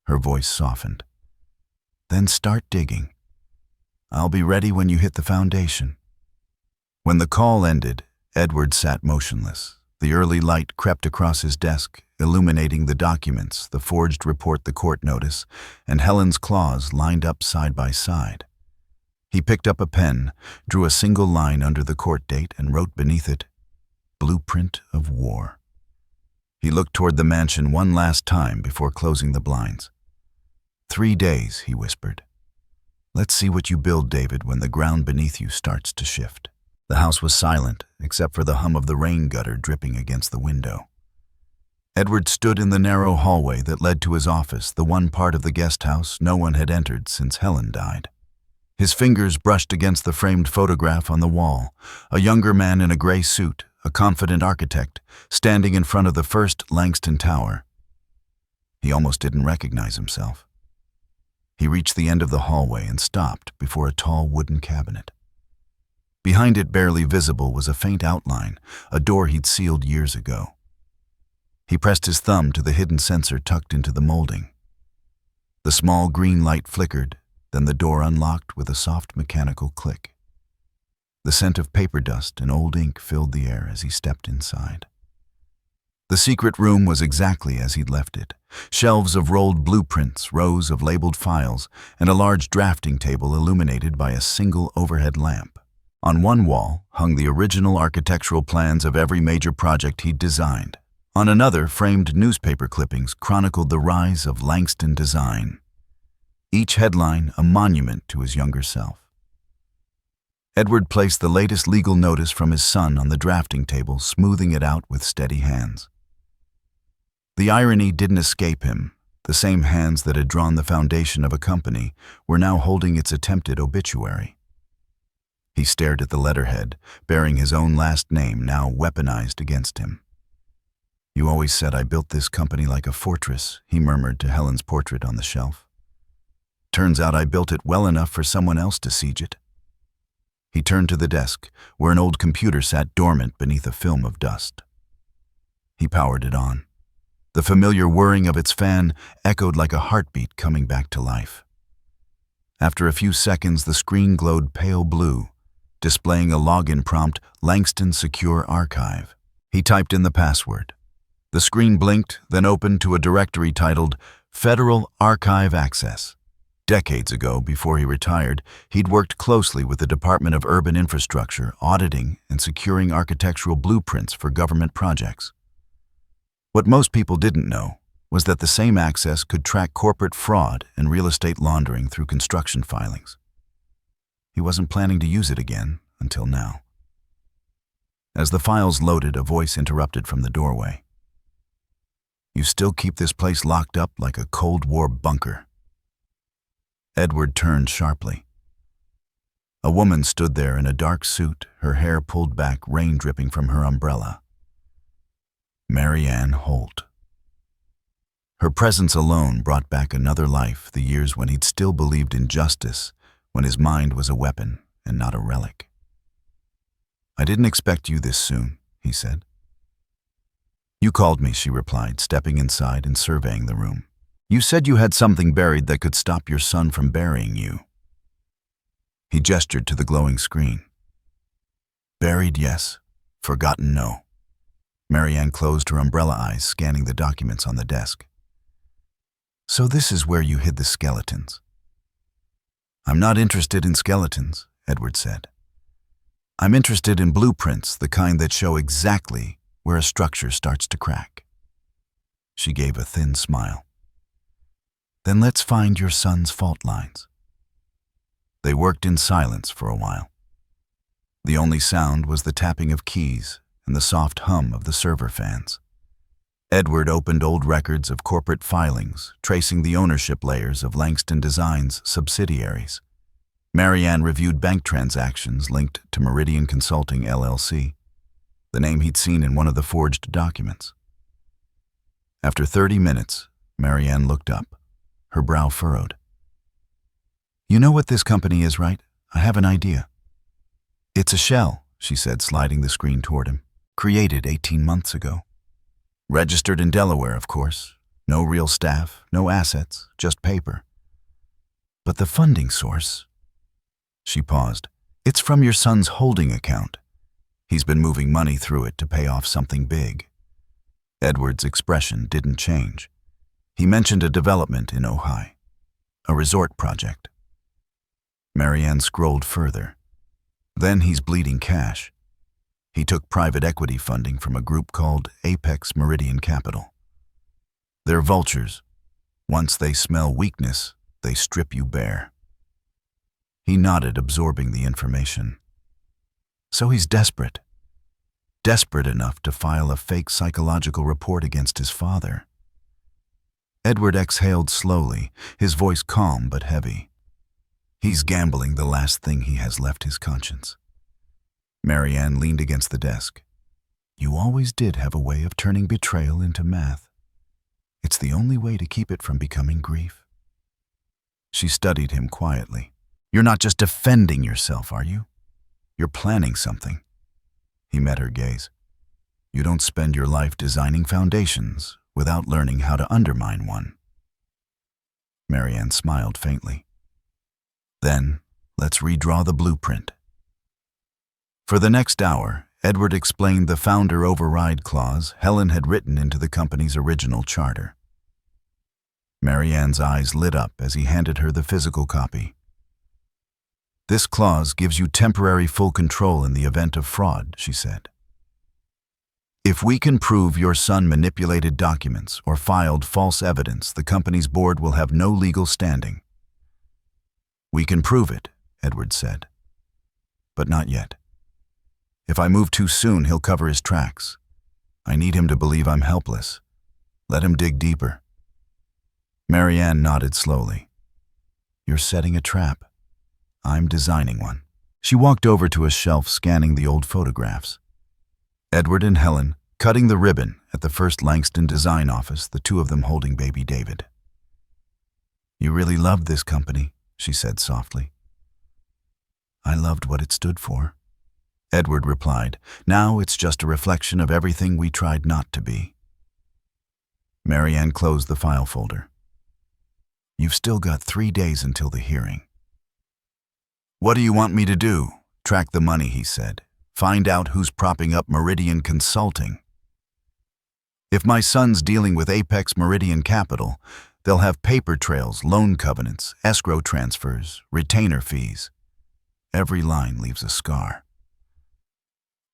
Her voice softened. "Then start digging. I'll be ready when you hit the foundation." When the call ended, Edward sat motionless. The early light crept across his desk, illuminating the documents, the forged report, the court notice, and Helen's clause lined up side by side. He picked up a pen, drew a single line under the court date, and wrote beneath it, "Blueprint of War." He looked toward the mansion one last time before closing the blinds. 3 days, he whispered. "Let's see what you build, David, when the ground beneath you starts to shift." The house was silent, except for the hum of the rain gutter dripping against the window. Edward stood in the narrow hallway that led to his office, the one part of the guest house no one had entered since Helen died. His fingers brushed against the framed photograph on the wall, a younger man in a gray suit, a confident architect, standing in front of the first Langston Tower. He almost didn't recognize himself. He reached the end of the hallway and stopped before a tall wooden cabinet. Behind it, barely visible, was a faint outline, a door he'd sealed years ago. He pressed his thumb to the hidden sensor tucked into the molding. The small green light flickered, then the door unlocked with a soft mechanical click. The scent of paper dust and old ink filled the air as he stepped inside. The secret room was exactly as he'd left it. Shelves of rolled blueprints, rows of labeled files, and a large drafting table illuminated by a single overhead lamp. On one wall hung the original architectural plans of every major project he'd designed. On another, framed newspaper clippings chronicled the rise of Langston Design, each headline a monument to his younger self. Edward placed the latest legal notice from his son on the drafting table, smoothing it out with steady hands. The irony didn't escape him. The same hands that had drawn the foundation of a company were now holding its attempted obituary. He stared at the letterhead, bearing his own last name now weaponized against him. "You always said I built this company like a fortress," he murmured to Helen's portrait on the shelf. "Turns out I built it well enough for someone else to siege it." He turned to the desk, where an old computer sat dormant beneath a film of dust. He powered it on. The familiar whirring of its fan echoed like a heartbeat coming back to life. After a few seconds, the screen glowed pale blue, displaying a login prompt, Langston Secure Archive. He typed in the password. The screen blinked, then opened to a directory titled Federal Archive Access. Decades ago, before he retired, he'd worked closely with the Department of Urban Infrastructure, auditing and securing architectural blueprints for government projects. What most people didn't know was that the same access could track corporate fraud and real estate laundering through construction filings. He wasn't planning to use it again until now. As the files loaded, a voice interrupted from the doorway. "You still keep this place locked up like a Cold War bunker." Edward turned sharply. A woman stood there in a dark suit, her hair pulled back, rain dripping from her umbrella. Marianne Holt. Her presence alone brought back another life, the years when he'd still believed in justice, when his mind was a weapon and not a relic. "I didn't expect you this soon," he said. "You called me," she replied, stepping inside and surveying the room. "You said you had something buried that could stop your son from burying you." He gestured to the glowing screen. "Buried, yes. Forgotten, no." Marianne closed her umbrella eyes, scanning the documents on the desk. "So this is where you hid the skeletons." "I'm not interested in skeletons," Edward said. "I'm interested in blueprints, the kind that show exactly where a structure starts to crack." She gave a thin smile. "Then let's find your son's fault lines." They worked in silence for a while. The only sound was the tapping of keys and the soft hum of the server fans. Edward opened old records of corporate filings, tracing the ownership layers of Langston Design's subsidiaries. Marianne reviewed bank transactions linked to Meridian Consulting LLC, the name he'd seen in one of the forged documents. After 30 minutes, Marianne looked up, her brow furrowed. "You know what this company is, right? I have an idea." "It's a shell," she said, sliding the screen toward him. "Created 18 months ago. Registered in Delaware, of course. No real staff, no assets, just paper. But the funding source..." She paused. "It's from your son's holding account. He's been moving money through it to pay off something big." Edward's expression didn't change. He mentioned a development in Ojai, a resort project. Marianne scrolled further. "Then he's bleeding cash. He took private equity funding from a group called Apex Meridian Capital. They're vultures. Once they smell weakness, they strip you bare." He nodded, absorbing the information. So he's desperate. Desperate enough to file a fake psychological report against his father. Edward exhaled slowly, his voice calm but heavy. He's gambling the last thing he has left his conscience. Marianne leaned against the desk. "You always did have a way of turning betrayal into math. It's the only way to keep it from becoming grief." She studied him quietly. "You're not just defending yourself, are you? You're planning something." He met her gaze. "You don't spend your life designing foundations without learning how to undermine one." Marianne smiled faintly. "Then, let's redraw the blueprint." For the next hour, Edward explained the founder override clause Helen had written into the company's original charter. Marianne's eyes lit up as he handed her the physical copy. "This clause gives you temporary full control in the event of fraud," she said. If we can prove your son manipulated documents or filed false evidence, the company's board will have no legal standing. We can prove it, Edward said. But not yet. If I move too soon, he'll cover his tracks. I need him to believe I'm helpless. Let him dig deeper. Marianne nodded slowly. You're setting a trap. I'm designing one. She walked over to a shelf scanning the old photographs. Edward and Helen, cutting the ribbon at the first Langston design office, the two of them holding baby David. You really loved this company, she said softly. I loved what it stood for. Edward replied, now it's just a reflection of everything we tried not to be. Marianne closed the file folder. You've still got 3 days until the hearing. What do you want me to do? Track the money, he said. Find out who's propping up Meridian Consulting. If my son's dealing with Apex Meridian Capital, they'll have paper trails, loan covenants, escrow transfers, retainer fees. Every line leaves a scar.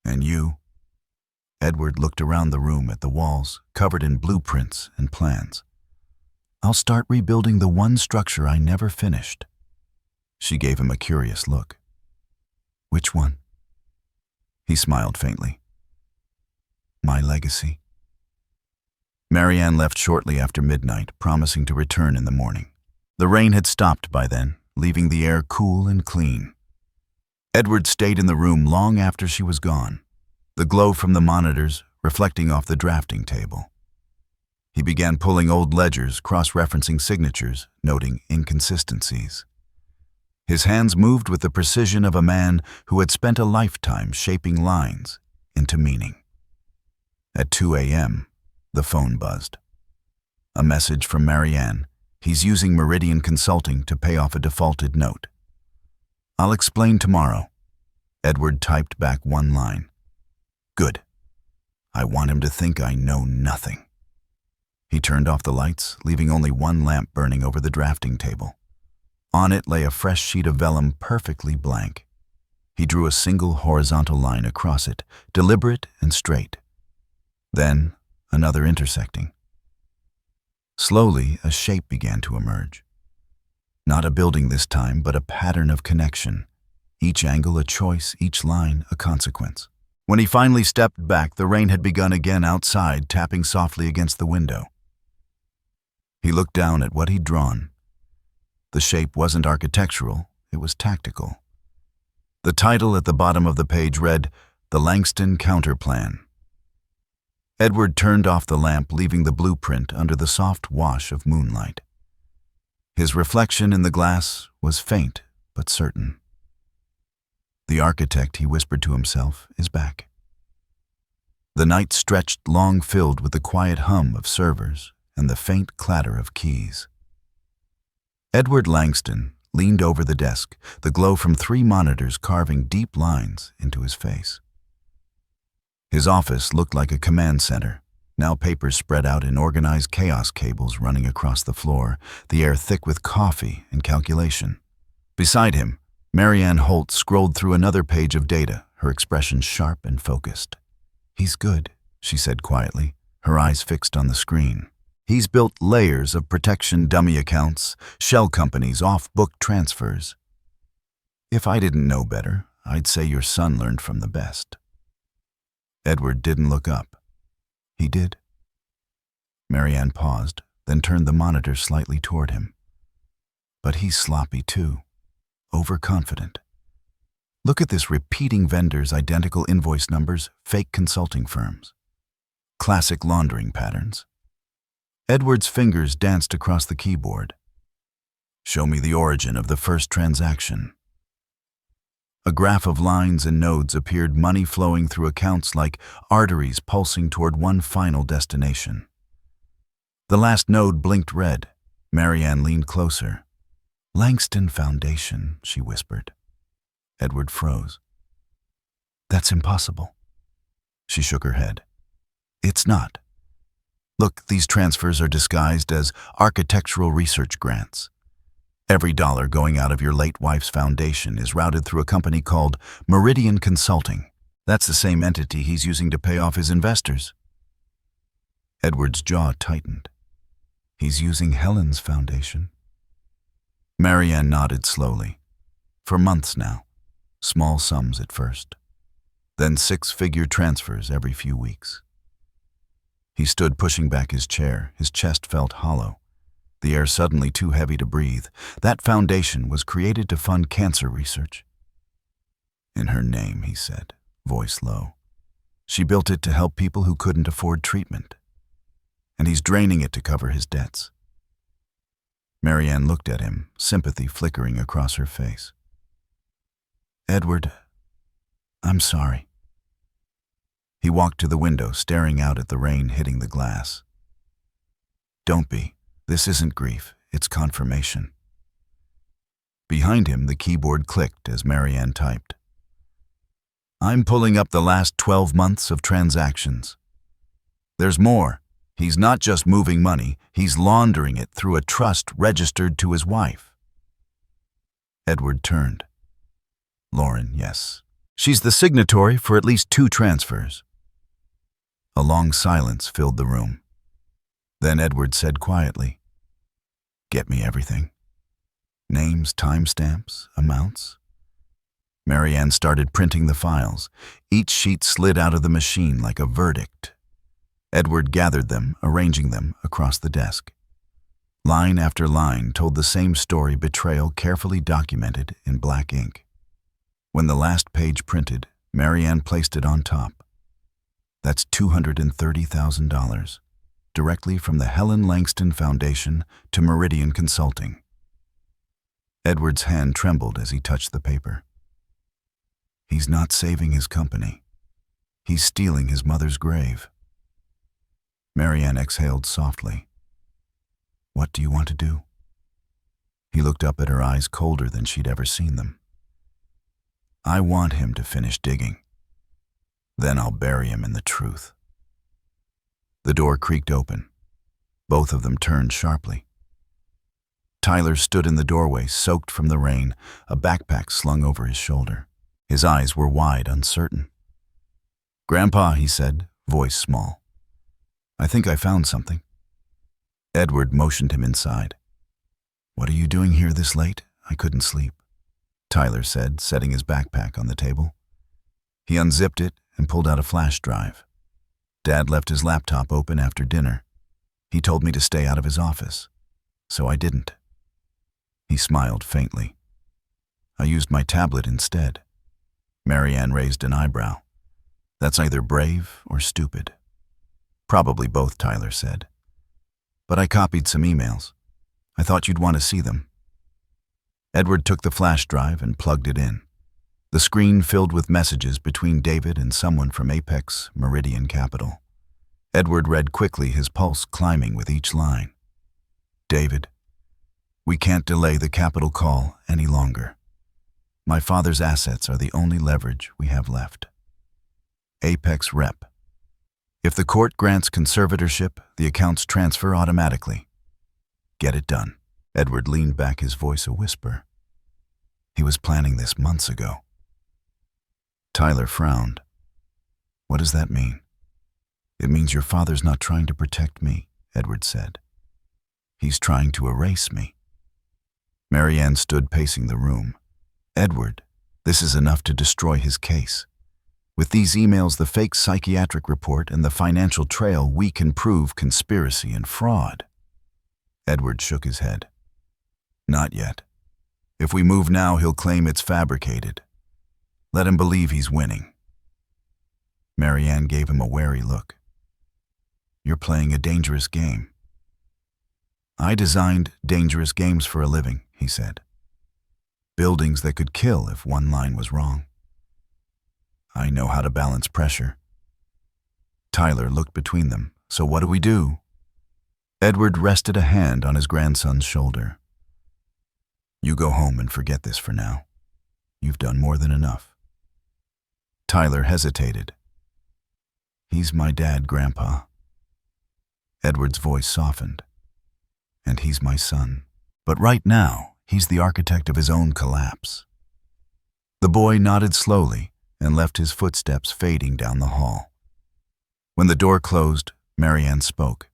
And you? Edward looked around the room at the walls, covered in blueprints and plans. I'll start rebuilding the one structure I never finished. She gave him a curious look. Which one? He smiled faintly. My legacy. Marianne left shortly after midnight, promising to return in the morning. The rain had stopped by then, leaving the air cool and clean. Edward stayed in the room long after she was gone, the glow from the monitors reflecting off the drafting table. He began pulling old ledgers, cross-referencing signatures, noting inconsistencies. His hands moved with the precision of a man who had spent a lifetime shaping lines into meaning. At 2 a.m., the phone buzzed. A message from Marianne. He's using Meridian Consulting to pay off a defaulted note. I'll explain tomorrow. Edward typed back one line. Good. I want him to think I know nothing. He turned off the lights, leaving only one lamp burning over the drafting table. On it lay a fresh sheet of vellum perfectly blank. He drew a single horizontal line across it, deliberate and straight. Then, another intersecting. Slowly, a shape began to emerge. Not a building this time, but a pattern of connection. Each angle a choice, each line a consequence. When he finally stepped back, the rain had begun again outside, tapping softly against the window. He looked down at what he'd drawn. The shape wasn't architectural, it was tactical. The title at the bottom of the page read, The Langston Counterplan. Edward turned off the lamp, leaving the blueprint under the soft wash of moonlight. His reflection in the glass was faint but certain. The architect, he whispered to himself, is back. The night stretched long, filled with the quiet hum of servers and the faint clatter of keys. Edward Langston leaned over the desk, the glow from 3 monitors carving deep lines into his face. His office looked like a command center, now papers spread out in organized chaos, cables running across the floor, the air thick with coffee and calculation. Beside him, Marianne Holt scrolled through another page of data, her expression sharp and focused. He's good, she said quietly, her eyes fixed on the screen. He's built layers of protection dummy accounts, shell companies, off-book transfers. If I didn't know better, I'd say your son learned from the best. Edward didn't look up. He did. Marianne paused, then turned the monitor slightly toward him. But he's sloppy too, overconfident. Look at this: repeating vendors, identical invoice numbers, fake consulting firms. Classic laundering patterns. Edward's fingers danced across the keyboard. Show me the origin of the first transaction. A graph of lines and nodes appeared, money flowing through accounts like arteries pulsing toward one final destination. The last node blinked red. Marianne leaned closer. Langston Foundation, she whispered. Edward froze. That's impossible. She shook her head. It's not. Look, these transfers are disguised as architectural research grants. Every dollar going out of your late wife's foundation is routed through a company called Meridian Consulting. That's the same entity he's using to pay off his investors. Edward's jaw tightened. He's using Helen's foundation. Marianne nodded slowly. For months now. Small sums at first. Then six-figure transfers every few weeks. He stood pushing back his chair. His chest felt hollow. The air suddenly too heavy to breathe. That foundation was created to fund cancer research. In her name, he said, voice low. She built it to help people who couldn't afford treatment. And he's draining it to cover his debts. Marianne looked at him, sympathy flickering across her face. Edward, I'm sorry. He walked to the window, staring out at the rain hitting the glass. Don't be. This isn't grief, it's confirmation. Behind him, the keyboard clicked as Marianne typed. I'm pulling up the last 12 months of transactions. There's more. He's not just moving money, he's laundering it through a trust registered to his wife. Edward turned. Lauren, yes. She's the signatory for at least 2 transfers. A long silence filled the room. Then Edward said quietly, Get me everything. Names, timestamps, amounts. Marianne started printing the files. Each sheet slid out of the machine like a verdict. Edward gathered them, arranging them across the desk. Line after line told the same story, betrayal carefully documented in black ink. When the last page printed, Marianne placed it on top. That's $230,000, directly from the Helen Langston Foundation to Meridian Consulting. Edward's hand trembled as he touched the paper. He's not saving his company. He's stealing his mother's grave. Marianne exhaled softly. What do you want to do? He looked up at her eyes colder than she'd ever seen them. I want him to finish digging. Then I'll bury him in the truth. The door creaked open. Both of them turned sharply. Tyler stood in the doorway, soaked from the rain, a backpack slung over his shoulder. His eyes were wide, uncertain. Grandpa, he said, voice small. I think I found something. Edward motioned him inside. What are you doing here this late? I couldn't sleep. Tyler said, setting his backpack on the table. He unzipped it and pulled out a flash drive. Dad left his laptop open after dinner. He told me to stay out of his office, so I didn't. He smiled faintly. I used my tablet instead. Marianne raised an eyebrow. That's either brave or stupid. Probably both, Tyler said. But I copied some emails. I thought you'd want to see them. Edward took the flash drive and plugged it in. The screen filled with messages between David and someone from Apex Meridian Capital. Edward read quickly, his pulse climbing with each line. David, we can't delay the capital call any longer. My father's assets are the only leverage we have left. Apex Rep. If the court grants conservatorship, the accounts transfer automatically. Get it done. Edward leaned back, his voice a whisper. He was planning this months ago. Tyler frowned. What does that mean? It means your father's not trying to protect me, Edward said. He's trying to erase me. Marianne stood pacing the room. Edward, this is enough to destroy his case. With these emails, the fake psychiatric report, and the financial trail, we can prove conspiracy and fraud. Edward shook his head. Not yet. If we move now, he'll claim it's fabricated. Let him believe he's winning. Marianne gave him a wary look. You're playing a dangerous game. I designed dangerous games for a living, he said. Buildings that could kill if one line was wrong. I know how to balance pressure. Tyler looked between them. So what do we do? Edward rested a hand on his grandson's shoulder. You go home and forget this for now. You've done more than enough. Tyler hesitated. He's my dad, Grandpa. Edward's voice softened. And he's my son. But right now, he's the architect of his own collapse. The boy nodded slowly, and left his footsteps fading down the hall. When the door closed, Marianne spoke.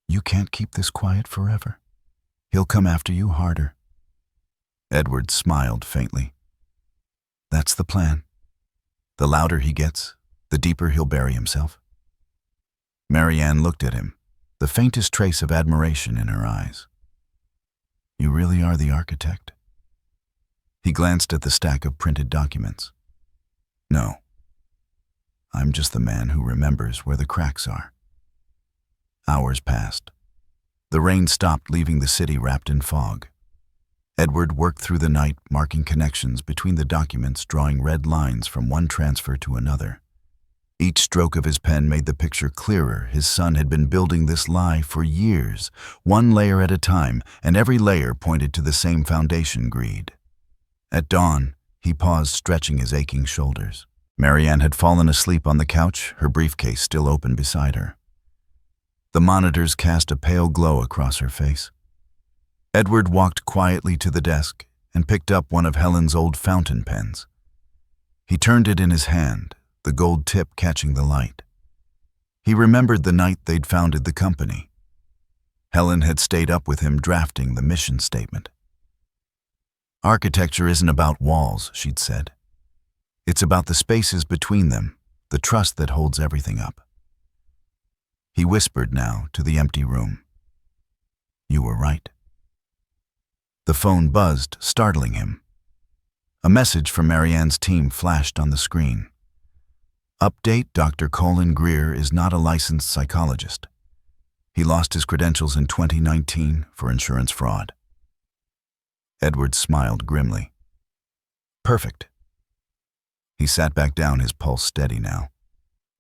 "You can't keep this quiet forever. He'll come after you harder." Edward smiled faintly. "That's the plan. The louder he gets, the deeper he'll bury himself." Marianne looked at him, the faintest trace of admiration in her eyes. "You really are the architect?" He glanced at the stack of printed documents. "No. I'm just the man who remembers where the cracks are." Hours passed. The rain stopped, leaving the city wrapped in fog. Edward worked through the night, marking connections between the documents, drawing red lines from one transfer to another. Each stroke of his pen made the picture clearer. His son had been building this lie for years, one layer at a time, and every layer pointed to the same foundation: greed. At dawn, he paused, stretching his aching shoulders. Marianne had fallen asleep on the couch, her briefcase still open beside her. The monitors cast a pale glow across her face. Edward walked quietly to the desk and picked up one of Helen's old fountain pens. He turned it in his hand, the gold tip catching the light. He remembered the night they'd founded the company. Helen had stayed up with him drafting the mission statement. "Architecture isn't about walls," she'd said. "It's about the spaces between them, the trust that holds everything up." He whispered now to the empty room. "You were right." The phone buzzed, startling him. A message from Marianne's team flashed on the screen. "Update: Dr. Colin Greer is not a licensed psychologist. He lost his credentials in 2019 for insurance fraud." Edward smiled grimly. "Perfect." He sat back down, his pulse steady now.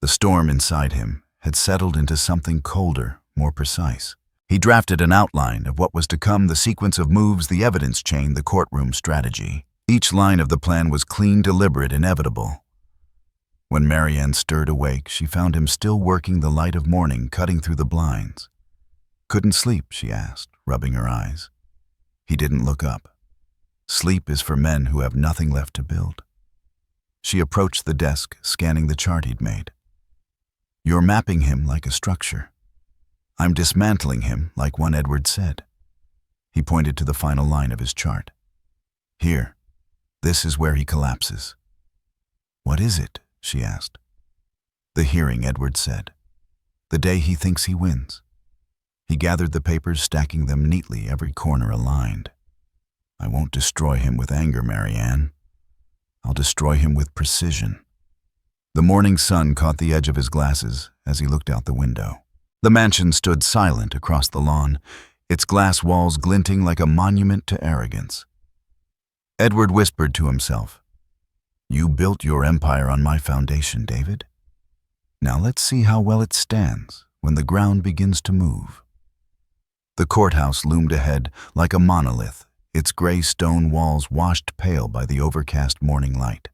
The storm inside him had settled into something colder, more precise. He drafted an outline of what was to come, the sequence of moves, the evidence chain, the courtroom strategy. Each line of the plan was clean, deliberate, inevitable. When Marianne stirred awake, she found him still working, the light of morning cutting through the blinds. "Couldn't sleep?" she asked, rubbing her eyes. He didn't look up. Sleep is for men who have nothing left to build. She approached the desk, scanning the chart he'd made. "You're mapping him like a structure. I'm dismantling him like one," Edward said. He pointed to the final line of his chart. "Here, this is where he collapses." "What is it?" she asked. "The hearing," Edward said. "The day he thinks he wins." He gathered the papers, stacking them neatly, every corner aligned. "I won't destroy him with anger, Marianne. I'll destroy him with precision." The morning sun caught the edge of his glasses as he looked out the window. The mansion stood silent across the lawn, its glass walls glinting like a monument to arrogance. Edward whispered to himself, "You built your empire on my foundation, David. Now let's see how well it stands when the ground begins to move." The courthouse loomed ahead like a monolith, its gray stone walls washed pale by the overcast morning light.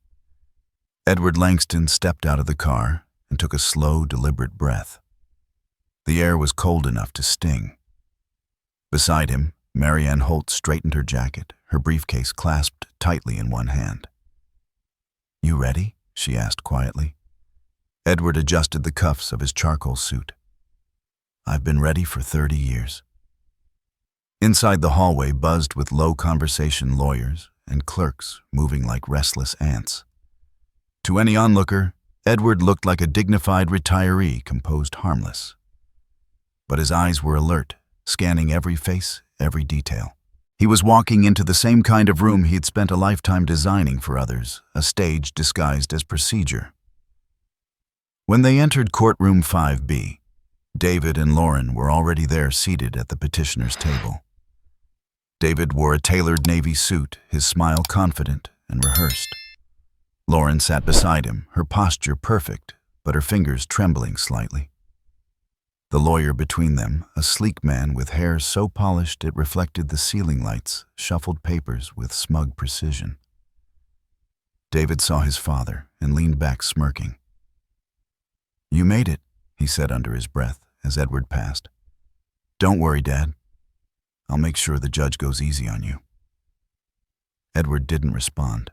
Edward Langston stepped out of the car and took a slow, deliberate breath. The air was cold enough to sting. Beside him, Marianne Holt straightened her jacket, her briefcase clasped tightly in one hand. "You ready?" she asked quietly. Edward adjusted the cuffs of his charcoal suit. "I've been ready for 30 years. Inside the hallway buzzed with low conversation, lawyers and clerks moving like restless ants. To any onlooker, Edward looked like a dignified retiree, composed, harmless. But his eyes were alert, scanning every face, every detail. He was walking into the same kind of room he'd spent a lifetime designing for others, a stage disguised as procedure. When they entered courtroom 5B, David and Lauren were already there, seated at the petitioner's table. David wore a tailored navy suit, his smile confident and rehearsed. Lauren sat beside him, her posture perfect, but her fingers trembling slightly. The lawyer between them, a sleek man with hair so polished it reflected the ceiling lights, shuffled papers with smug precision. David saw his father and leaned back, smirking. "You made it," he said under his breath as Edward passed. "Don't worry, Dad. I'll make sure the judge goes easy on you." Edward didn't respond.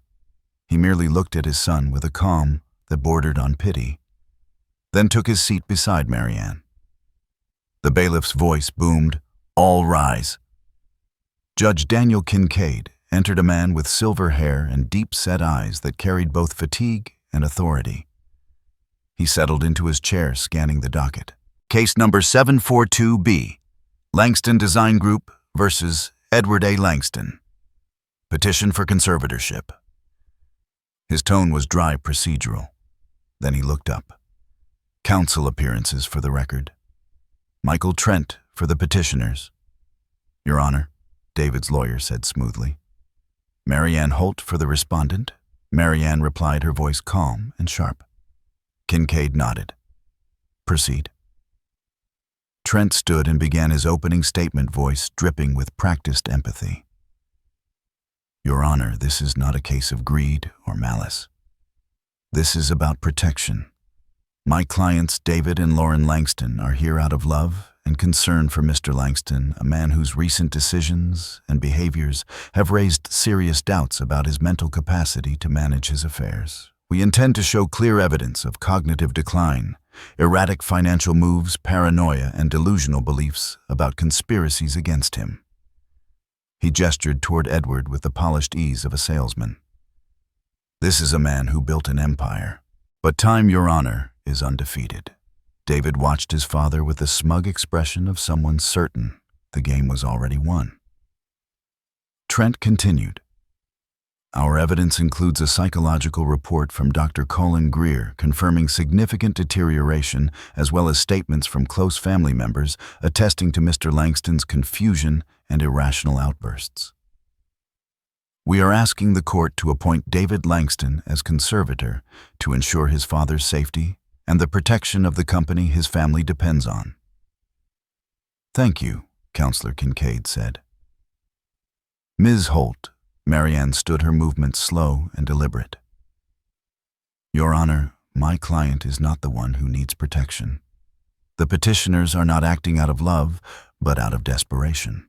He merely looked at his son with a calm that bordered on pity, then took his seat beside Marianne. The bailiff's voice boomed, "All rise." Judge Daniel Kincaid entered, a man with silver hair and deep-set eyes that carried both fatigue and authority. He settled into his chair, scanning the docket. Case number 742B, Langston Design Group versus Edward A. Langston. Petition for conservatorship. His tone was dry, procedural. Then he looked up. Counsel appearances for the record. Michael Trent for the petitioners. Your Honor, David's lawyer said smoothly. Marianne Holt for the respondent. Marianne replied, her voice calm and sharp. Kincaid nodded. Proceed. Trent stood and began his opening statement, voice dripping with practiced empathy. Your Honor, this is not a case of greed or malice. This is about protection. My clients, David and Lauren Langston, are here out of love and concern for Mr. Langston, a man whose recent decisions and behaviors have raised serious doubts about his mental capacity to manage his affairs. We intend to show clear evidence of cognitive decline, erratic financial moves, paranoia, and delusional beliefs about conspiracies against him. He gestured toward Edward with the polished ease of a salesman. This is a man who built an empire. But time, Your Honor, is undefeated. David watched his father with the smug expression of someone certain the game was already won. Trent continued. Our evidence includes a psychological report from Dr. Colin Greer confirming significant deterioration, as well as statements from close family members attesting to Mr. Langston's confusion and irrational outbursts. We are asking the court to appoint David Langston as conservator to ensure his father's safety and the protection of the company his family depends on. Thank you, Counselor Kincaid said. Ms. Holt, Marianne stood, her movements slow and deliberate. Your Honor, my client is not the one who needs protection. The petitioners are not acting out of love, but out of desperation.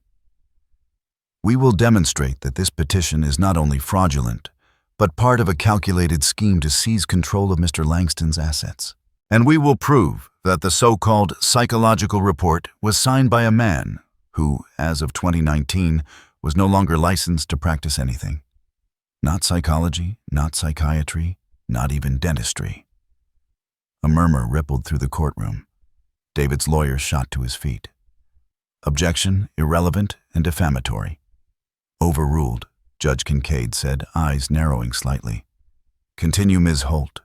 We will demonstrate that this petition is not only fraudulent, but part of a calculated scheme to seize control of Mr. Langston's assets. And we will prove that the so-called psychological report was signed by a man who, as of 2019, was no longer licensed to practice anything. Not psychology, not psychiatry, not even dentistry. A murmur rippled through the courtroom. David's lawyer shot to his feet. Objection, irrelevant and defamatory. Overruled, Judge Kincaid said, eyes narrowing slightly. Continue, Ms. Holt.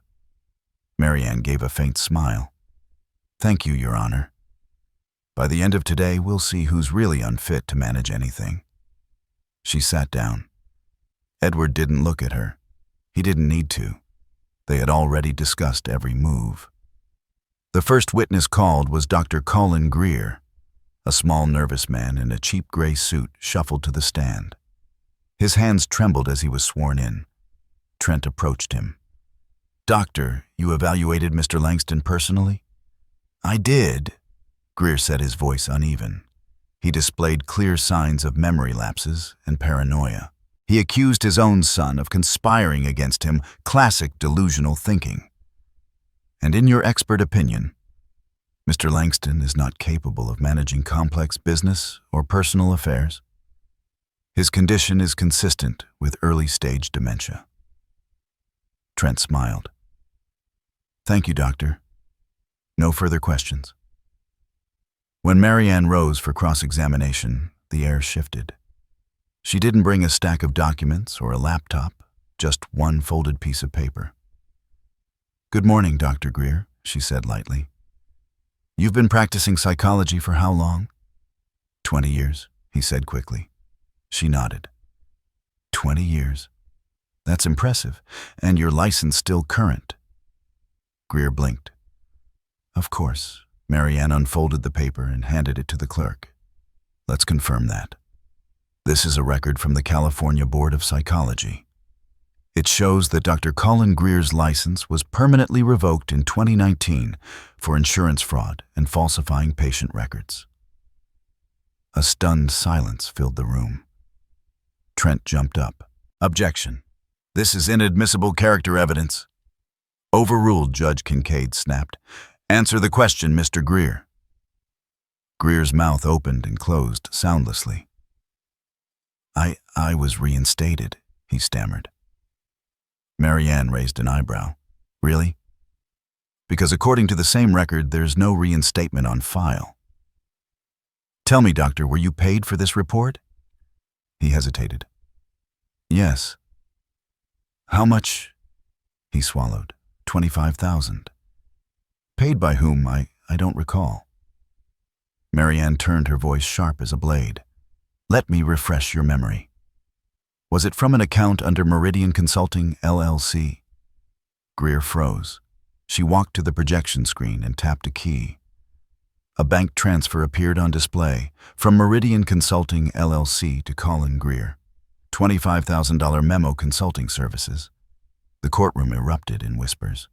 Marianne gave a faint smile. Thank you, Your Honor. By the end of today, we'll see who's really unfit to manage anything. She sat down. Edward didn't look at her. He didn't need to. They had already discussed every move. The first witness called was Dr. Colin Greer. A small, nervous man in a cheap gray suit shuffled to the stand. His hands trembled as he was sworn in. Trent approached him. Doctor, you evaluated Mr. Langston personally? I did, Greer said, his voice uneven. He displayed clear signs of memory lapses and paranoia. He accused his own son of conspiring against him, classic delusional thinking. And in your expert opinion, Mr. Langston is not capable of managing complex business or personal affairs. His condition is consistent with early-stage dementia. Trent smiled. Thank you, Doctor. No further questions. When Marianne rose for cross-examination, the air shifted. She didn't bring a stack of documents or a laptop, just one folded piece of paper. Good morning, Dr. Greer, she said lightly. You've been practicing psychology for how long? 20 years, he said quickly. She nodded. 20 years. That's impressive. And your license still current. Greer blinked. Of course. Marianne unfolded the paper and handed it to the clerk. Let's confirm that. This is a record from the California Board of Psychology. It shows that Dr. Colin Greer's license was permanently revoked in 2019 for insurance fraud and falsifying patient records. A stunned silence filled the room. Trent jumped up. Objection. This is inadmissible character evidence. Overruled, Judge Kincaid snapped. Answer the question, Mr. Greer. Greer's mouth opened and closed soundlessly. I was reinstated, he stammered. Marianne raised an eyebrow. Really? Because according to the same record, there's no reinstatement on file. Tell me, doctor, were you paid for this report? He hesitated. Yes. How much? He swallowed. 25,000. Paid by whom? I don't recall. Marianne turned her voice sharp as a blade. Let me refresh your memory. Was it from an account under Meridian Consulting, LLC? Greer froze. She walked to the projection screen and tapped a key. A bank transfer appeared on display from Meridian Consulting, LLC to Colin Greer. $25,000 memo consulting services. The courtroom erupted in whispers.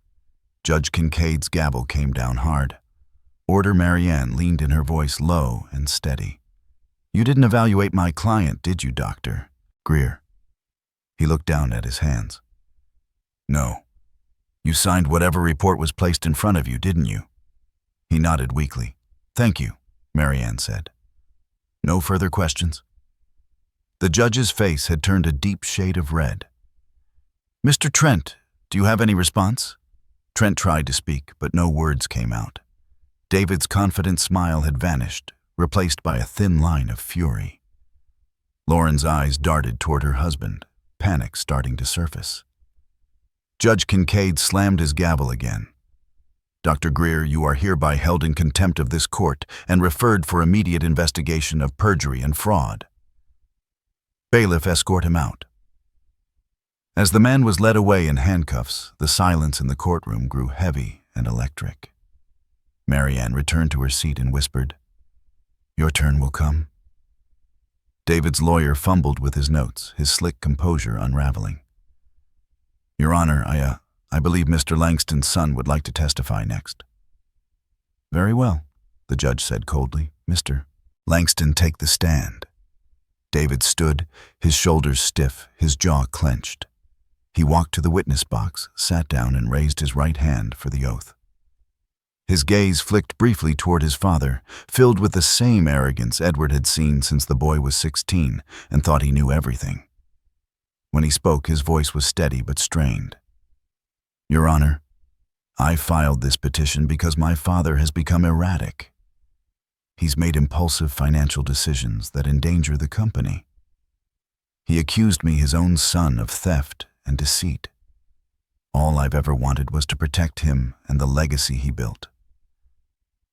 Judge Kincaid's gavel came down hard. Order Marianne leaned in, her voice low and steady. You didn't evaluate my client, did you, Doctor Greer? He looked down at his hands. No. You signed whatever report was placed in front of you, didn't you? He nodded weakly. Thank you, Marianne said. No further questions? The judge's face had turned a deep shade of red. Mr. Trent, do you have any response? Trent tried to speak, but no words came out. David's confident smile had vanished, replaced by a thin line of fury. Lauren's eyes darted toward her husband, panic starting to surface. Judge Kincaid slammed his gavel again. Dr. Greer, you are hereby held in contempt of this court and referred for immediate investigation of perjury and fraud. Bailiff, escort him out. As the man was led away in handcuffs, the silence in the courtroom grew heavy and electric. Marianne returned to her seat and whispered, Your turn will come. David's lawyer fumbled with his notes, his slick composure unraveling. Your Honor, I believe Mr. Langston's son would like to testify next. Very well, the judge said coldly. Mr. Langston, take the stand. David stood, his shoulders stiff, his jaw clenched. He walked to the witness box, sat down, and raised his right hand for the oath. His gaze flicked briefly toward his father, filled with the same arrogance Edward had seen since the boy was 16 and thought he knew everything. When he spoke, his voice was steady but strained. Your Honor, I filed this petition because my father has become erratic. He's made impulsive financial decisions that endanger the company. He accused me, his own son, of theft and deceit. All I've ever wanted was to protect him and the legacy he built.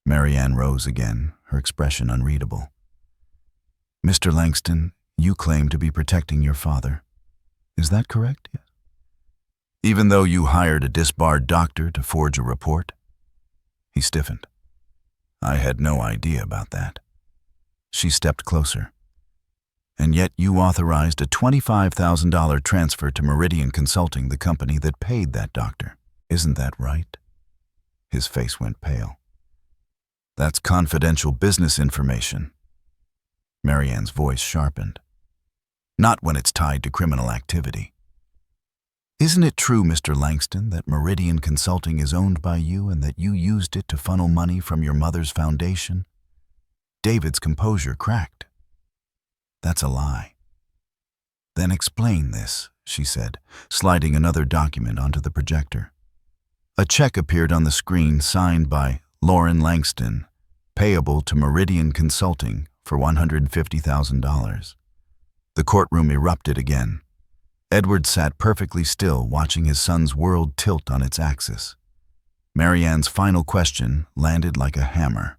Marianne rose again, her expression unreadable. Mr. Langston, you claim to be protecting your father. Is that correct? Yes. Even though you hired a disbarred doctor to forge a report? He stiffened. I had no idea about that. She stepped closer. And yet you authorized a $25,000 transfer to Meridian Consulting, the company that paid that doctor. Isn't that right? His face went pale. That's confidential business information. Marianne's voice sharpened. Not when it's tied to criminal activity. Isn't it true, Mr. Langston, that Meridian Consulting is owned by you and that you used it to funnel money from your mother's foundation? David's composure cracked. That's a lie. Then explain this, she said, sliding another document onto the projector. A check appeared on the screen signed by Lauren Langston, payable to Meridian Consulting for $150,000. The courtroom erupted again. Edward sat perfectly still, watching his son's world tilt on its axis. Marianne's final question landed like a hammer.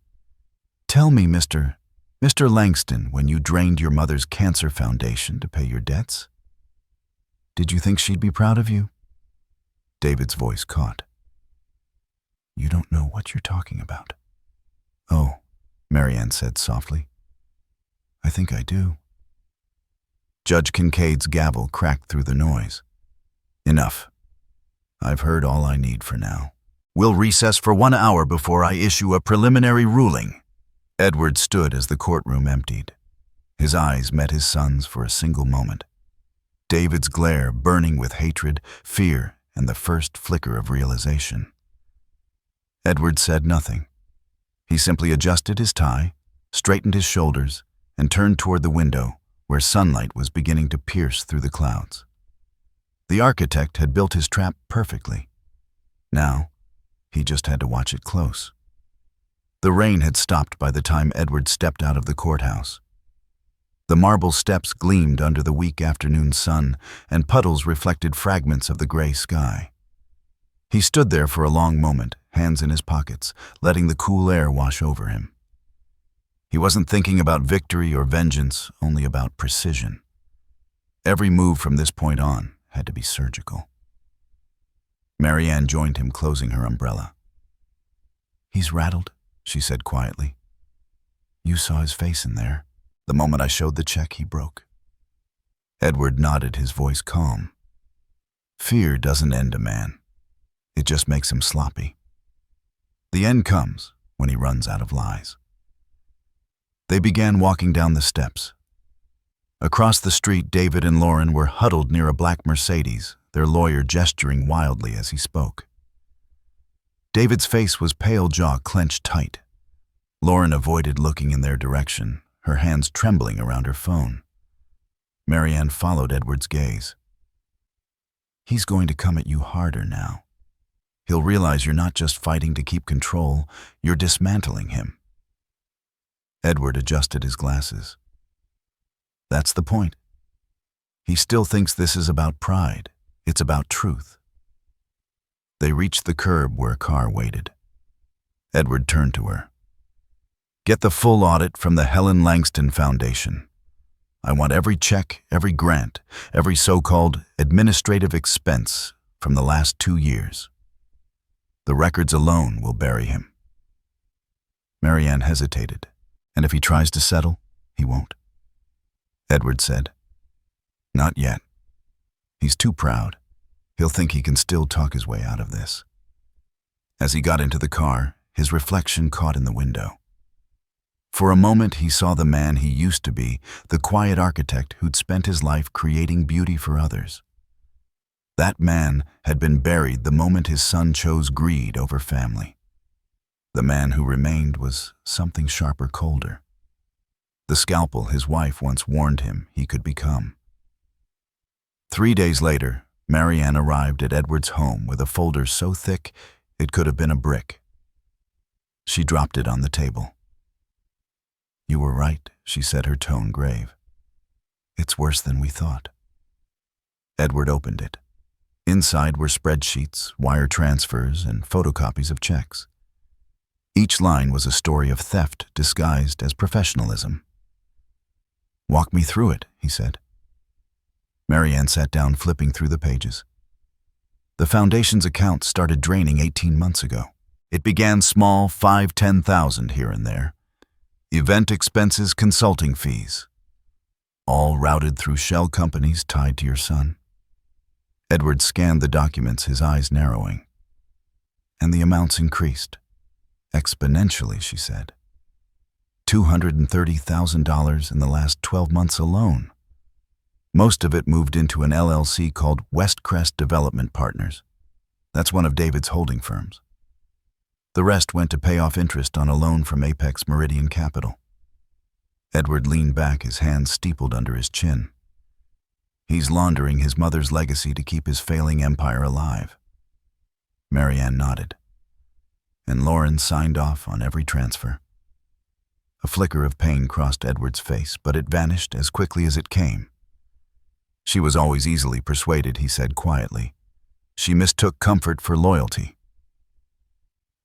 Tell me, Mr. Langston, when you drained your mother's cancer foundation to pay your debts, did you think she'd be proud of you? David's voice caught. You don't know what you're talking about. Oh, Marianne said softly. I think I do. Judge Kincaid's gavel cracked through the noise. Enough. I've heard all I need for now. We'll recess for 1 hour before I issue a preliminary ruling. Edward stood as the courtroom emptied. His eyes met his son's for a single moment. David's glare burning with hatred, fear, and the first flicker of realization. Edward said nothing. He simply adjusted his tie, straightened his shoulders, and turned toward the window, where sunlight was beginning to pierce through the clouds. The architect had built his trap perfectly. Now, he just had to watch it close. The rain had stopped by the time Edward stepped out of the courthouse. The marble steps gleamed under the weak afternoon sun, and puddles reflected fragments of the gray sky. He stood there for a long moment, hands in his pockets, letting the cool air wash over him. He wasn't thinking about victory or vengeance, only about precision. Every move from this point on had to be surgical. Marianne joined him, closing her umbrella. "He's rattled," she said quietly. "You saw his face in there. The moment I showed the check, he broke." Edward nodded, his voice calm. Fear doesn't end a man. It just makes him sloppy. The end comes when he runs out of lies. They began walking down the steps. Across the street, David and Lauren were huddled near a black Mercedes, their lawyer gesturing wildly as he spoke. David's face was pale, jaw clenched tight. Lauren avoided looking in their direction, her hands trembling around her phone. Marianne followed Edward's gaze. "He's going to come at you harder now. He'll realize you're not just fighting to keep control, you're dismantling him." Edward adjusted his glasses. "That's the point. He still thinks this is about pride. It's about truth." They reached the curb where a car waited. Edward turned to her. "Get the full audit from the Helen Langston Foundation. I want every check, every grant, every so-called administrative expense from the last 2 years. The records alone will bury him." Marianne hesitated. "And if he tries to settle, he won't?" Edward said, "Not yet. He's too proud. He'll think he can still talk his way out of this." As he got into the car, his reflection caught in the window. For a moment, he saw the man he used to be, the quiet architect who'd spent his life creating beauty for others. That man had been buried the moment his son chose greed over family. The man who remained was something sharper, colder. The scalpel his wife once warned him he could become. 3 days later, Marianne arrived at Edward's home with a folder so thick it could have been a brick. She dropped it on the table. "You were right," she said, her tone grave. "It's worse than we thought." Edward opened it. Inside were spreadsheets, wire transfers, and photocopies of checks. Each line was a story of theft disguised as professionalism. "Walk me through it," he said. Marianne sat down, flipping through the pages. The foundation's account started draining 18 months ago. It began small, 5-10,000 here and there. Event expenses, consulting fees. All routed through shell companies tied to your son. Edward scanned the documents, his eyes narrowing. And the amounts increased. Exponentially, she said. $230,000 in the last 12 months alone. Most of it moved into an LLC called Westcrest Development Partners. That's one of David's holding firms. The rest went to pay off interest on a loan from Apex Meridian Capital. Edward leaned back, his hands steepled under his chin. He's laundering his mother's legacy to keep his failing empire alive. Marianne nodded. And Lauren signed off on every transfer. A flicker of pain crossed Edward's face, but it vanished as quickly as it came. She was always easily persuaded, he said quietly. She mistook comfort for loyalty.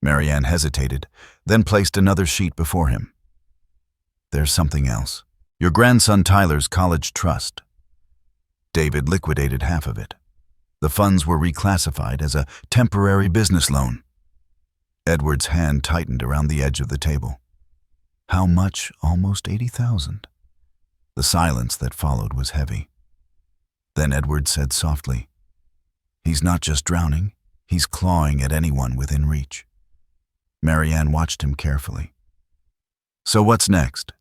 Marianne hesitated, then placed another sheet before him. "There's something else. Your grandson Tyler's college trust. David liquidated half of it. The funds were reclassified as a temporary business loan." Edward's hand tightened around the edge of the table. "How much?" "Almost 80,000. The silence that followed was heavy. Then Edward said softly, "He's not just drowning, he's clawing at anyone within reach." Marianne watched him carefully. "So what's next?"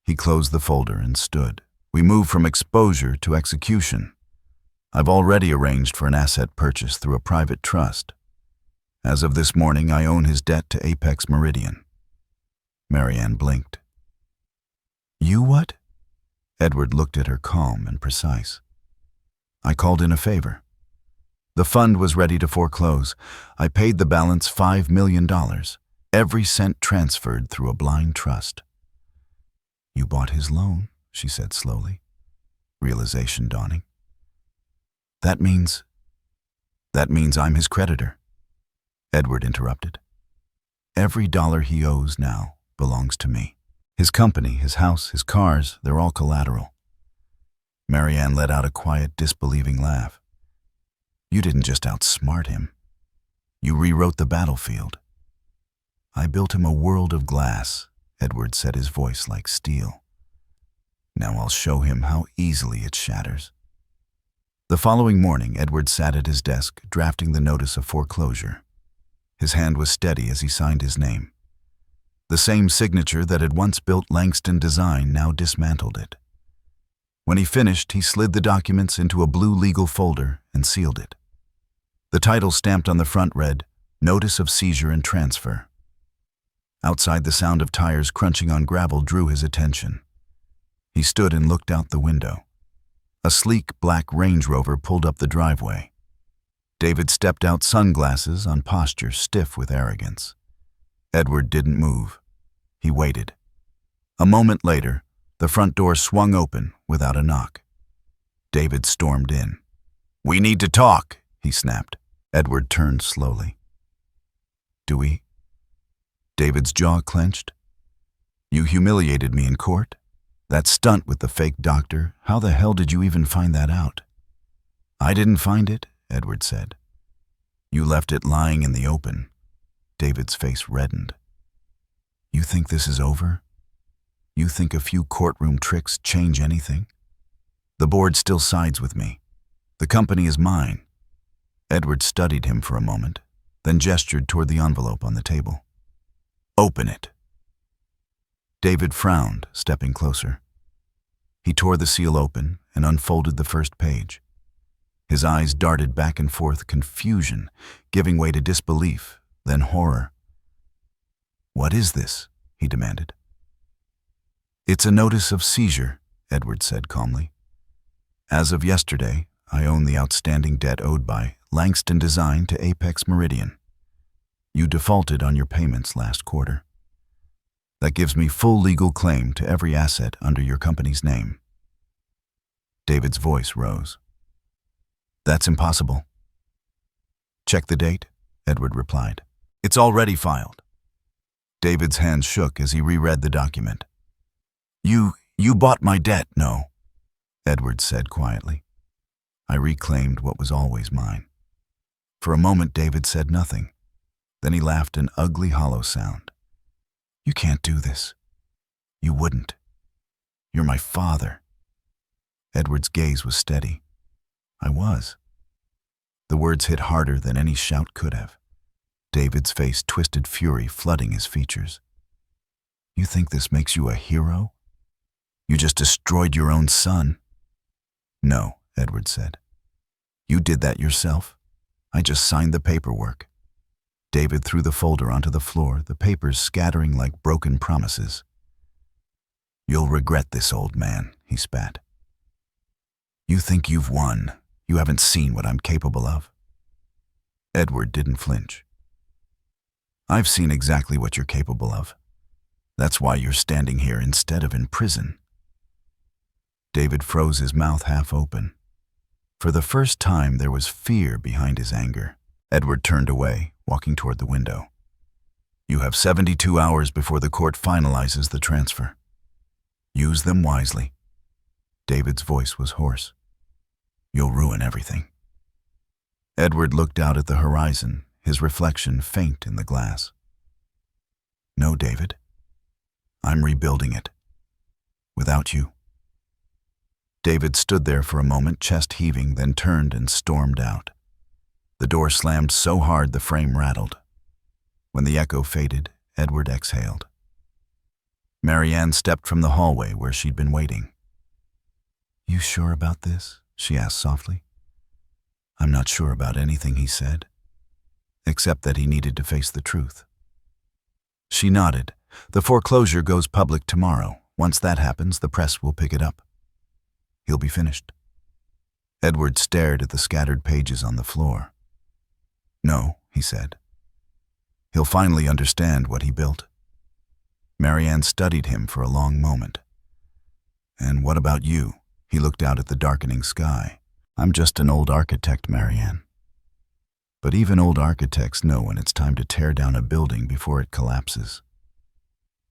He closed the folder and stood, We move from exposure to execution. I've already arranged for an asset purchase through a private trust. As of this morning, I own his debt to Apex Meridian. Marianne blinked. You what? Edward looked at her calm and precise. I called in a favor. The fund was ready to foreclose. I paid the balance $5 million, every cent transferred through a blind trust. You bought his loan, she said slowly, realization dawning. That means I'm his creditor, Edward interrupted. Every dollar he owes now belongs to me. His company, his house, his cars, they're all collateral. Marianne let out a quiet, disbelieving laugh. You didn't just outsmart him. You rewrote the battlefield. I built him a world of glass, Edward said, his voice like steel. Now I'll show him how easily it shatters. The following morning, Edward sat at his desk, drafting the notice of foreclosure. His hand was steady as he signed his name. The same signature that had once built Langston Design now dismantled it. When he finished, he slid the documents into a blue legal folder and sealed it. The title stamped on the front read, Notice of Seizure and Transfer. Outside, the sound of tires crunching on gravel drew his attention. He stood and looked out the window. A sleek black Range Rover pulled up the driveway. David stepped out, sunglasses on posture, stiff with arrogance. Edward didn't move. He waited. A moment later, the front door swung open without a knock. David stormed in. We need to talk, he snapped. Edward turned slowly. Do we? David's jaw clenched. You humiliated me in court? That stunt with the fake doctor, how the hell did you even find that out? I didn't find it, Edward said. You left it lying in the open. David's face reddened. You think this is over? You think a few courtroom tricks change anything? The board still sides with me. The company is mine. Edward studied him for a moment, then gestured toward the envelope on the table. Open it. David frowned, stepping closer. He tore the seal open and unfolded the first page. His eyes darted back and forth, confusion, giving way to disbelief, then horror. What is this? He demanded. It's a notice of seizure, Edward said calmly. As of yesterday, I own the outstanding debt owed by Langston Design to Apex Meridian. You defaulted on your payments last quarter. That gives me full legal claim to every asset under your company's name. David's voice rose. That's impossible. Check the date, Edward replied. It's already filed. David's hands shook as he reread the document. You bought my debt, no, Edward said quietly. I reclaimed what was always mine. For a moment, David said nothing. Then he laughed an ugly, hollow sound. You can't do this. You wouldn't. You're my father. Edward's gaze was steady. I was. The words hit harder than any shout could have. David's face twisted fury, flooding his features. You think this makes you a hero? You just destroyed your own son. No, Edward said. You did that yourself. I just signed the paperwork. David threw the folder onto the floor, the papers scattering like broken promises. You'll regret this, old man, he spat. You think you've won. You haven't seen what I'm capable of. Edward didn't flinch. I've seen exactly what you're capable of. That's why you're standing here instead of in prison. David froze, his mouth half open. For the first time, there was fear behind his anger. Edward turned away, walking toward the window. You have 72 hours before the court finalizes the transfer. Use them wisely. David's voice was hoarse. You'll ruin everything. Edward looked out at the horizon, his reflection faint in the glass. No, David. I'm rebuilding it. Without you. David stood there for a moment, chest heaving, then turned and stormed out. The door slammed so hard the frame rattled. When the echo faded, Edward exhaled. Marianne stepped from the hallway where she'd been waiting. "You sure about this?" she asked softly. "I'm not sure about anything," he said, except that he needed to face the truth. She nodded. "The foreclosure goes public tomorrow. Once that happens, the press will pick it up. He'll be finished." Edward stared at the scattered pages on the floor. "No," he said. "He'll finally understand what he built." Marianne studied him for a long moment. "And what about you?" He looked out at the darkening sky. "I'm just an old architect, Marianne. But even old architects know when it's time to tear down a building before it collapses."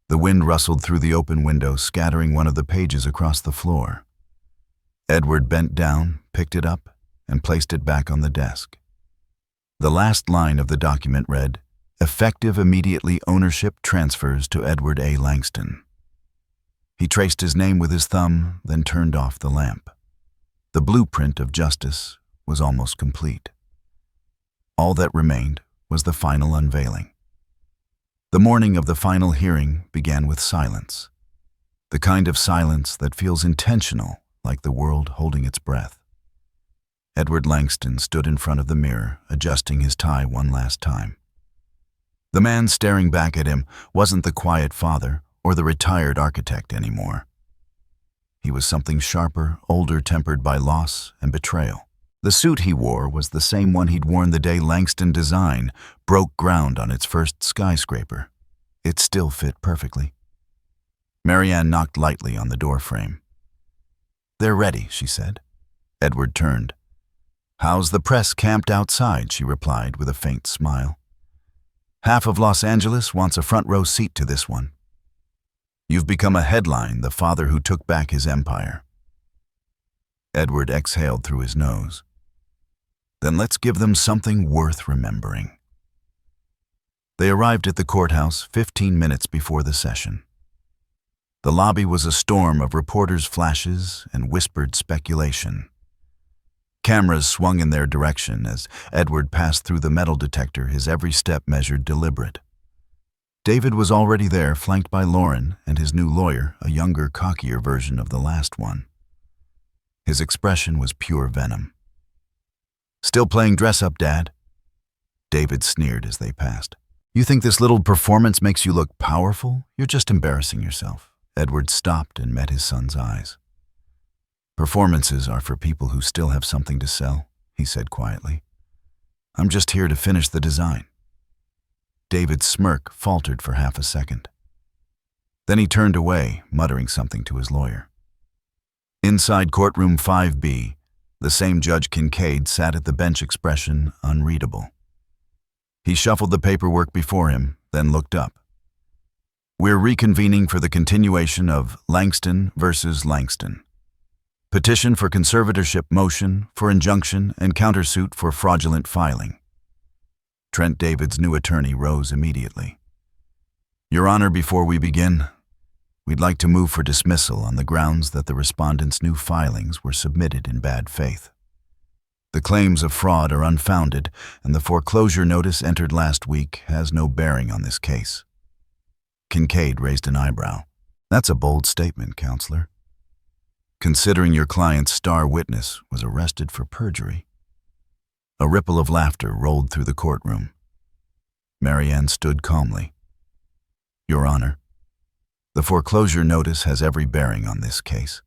The wind rustled through the open window, scattering one of the pages across the floor. Edward bent down, picked it up, and placed it back on the desk. The last line of the document read, "Effective immediately ownership transfers to Edward A. Langston." He traced his name with his thumb, then turned off the lamp. The blueprint of justice was almost complete. All that remained was the final unveiling. The morning of the final hearing began with silence. The kind of silence that feels intentional, like the world holding its breath. Edward Langston stood in front of the mirror, adjusting his tie one last time. The man staring back at him wasn't the quiet father or the retired architect anymore. He was something sharper, older, tempered by loss and betrayal. The suit he wore was the same one he'd worn the day Langston Design broke ground on its first skyscraper. It still fit perfectly. Marianne knocked lightly on the doorframe. "They're ready," she said. Edward turned. "How's the press camped outside?" she replied with a faint smile. "Half of Los Angeles wants a front row seat to this one. You've become a headline, the father who took back his empire." Edward exhaled through his nose. "Then let's give them something worth remembering." They arrived at the courthouse 15 minutes before the session. The lobby was a storm of reporters' flashes and whispered speculation. Cameras swung in their direction as Edward passed through the metal detector, his every step measured deliberate. David was already there, flanked by Lauren and his new lawyer, a younger, cockier version of the last one. His expression was pure venom. "Still playing dress-up, Dad?" David sneered as they passed. "You think this little performance makes you look powerful? You're just embarrassing yourself." Edward stopped and met his son's eyes. "Performances are for people who still have something to sell," he said quietly. "I'm just here to finish the design." David's smirk faltered for half a second. Then he turned away, muttering something to his lawyer. Inside courtroom 5B, the same Judge Kincaid sat at the bench, expression unreadable. He shuffled the paperwork before him, then looked up. "We're reconvening for the continuation of Langston versus Langston. Petition for conservatorship motion for injunction and countersuit for fraudulent filing." Trent, David's new attorney, rose immediately. "Your Honor, before we begin, we'd like to move for dismissal on the grounds that the respondent's new filings were submitted in bad faith. The claims of fraud are unfounded, and the foreclosure notice entered last week has no bearing on this case." Kincaid raised an eyebrow. "That's a bold statement, Counselor. Considering your client's star witness was arrested for perjury." A ripple of laughter rolled through the courtroom. Marianne stood calmly. "Your Honor, the foreclosure notice has every bearing on this case.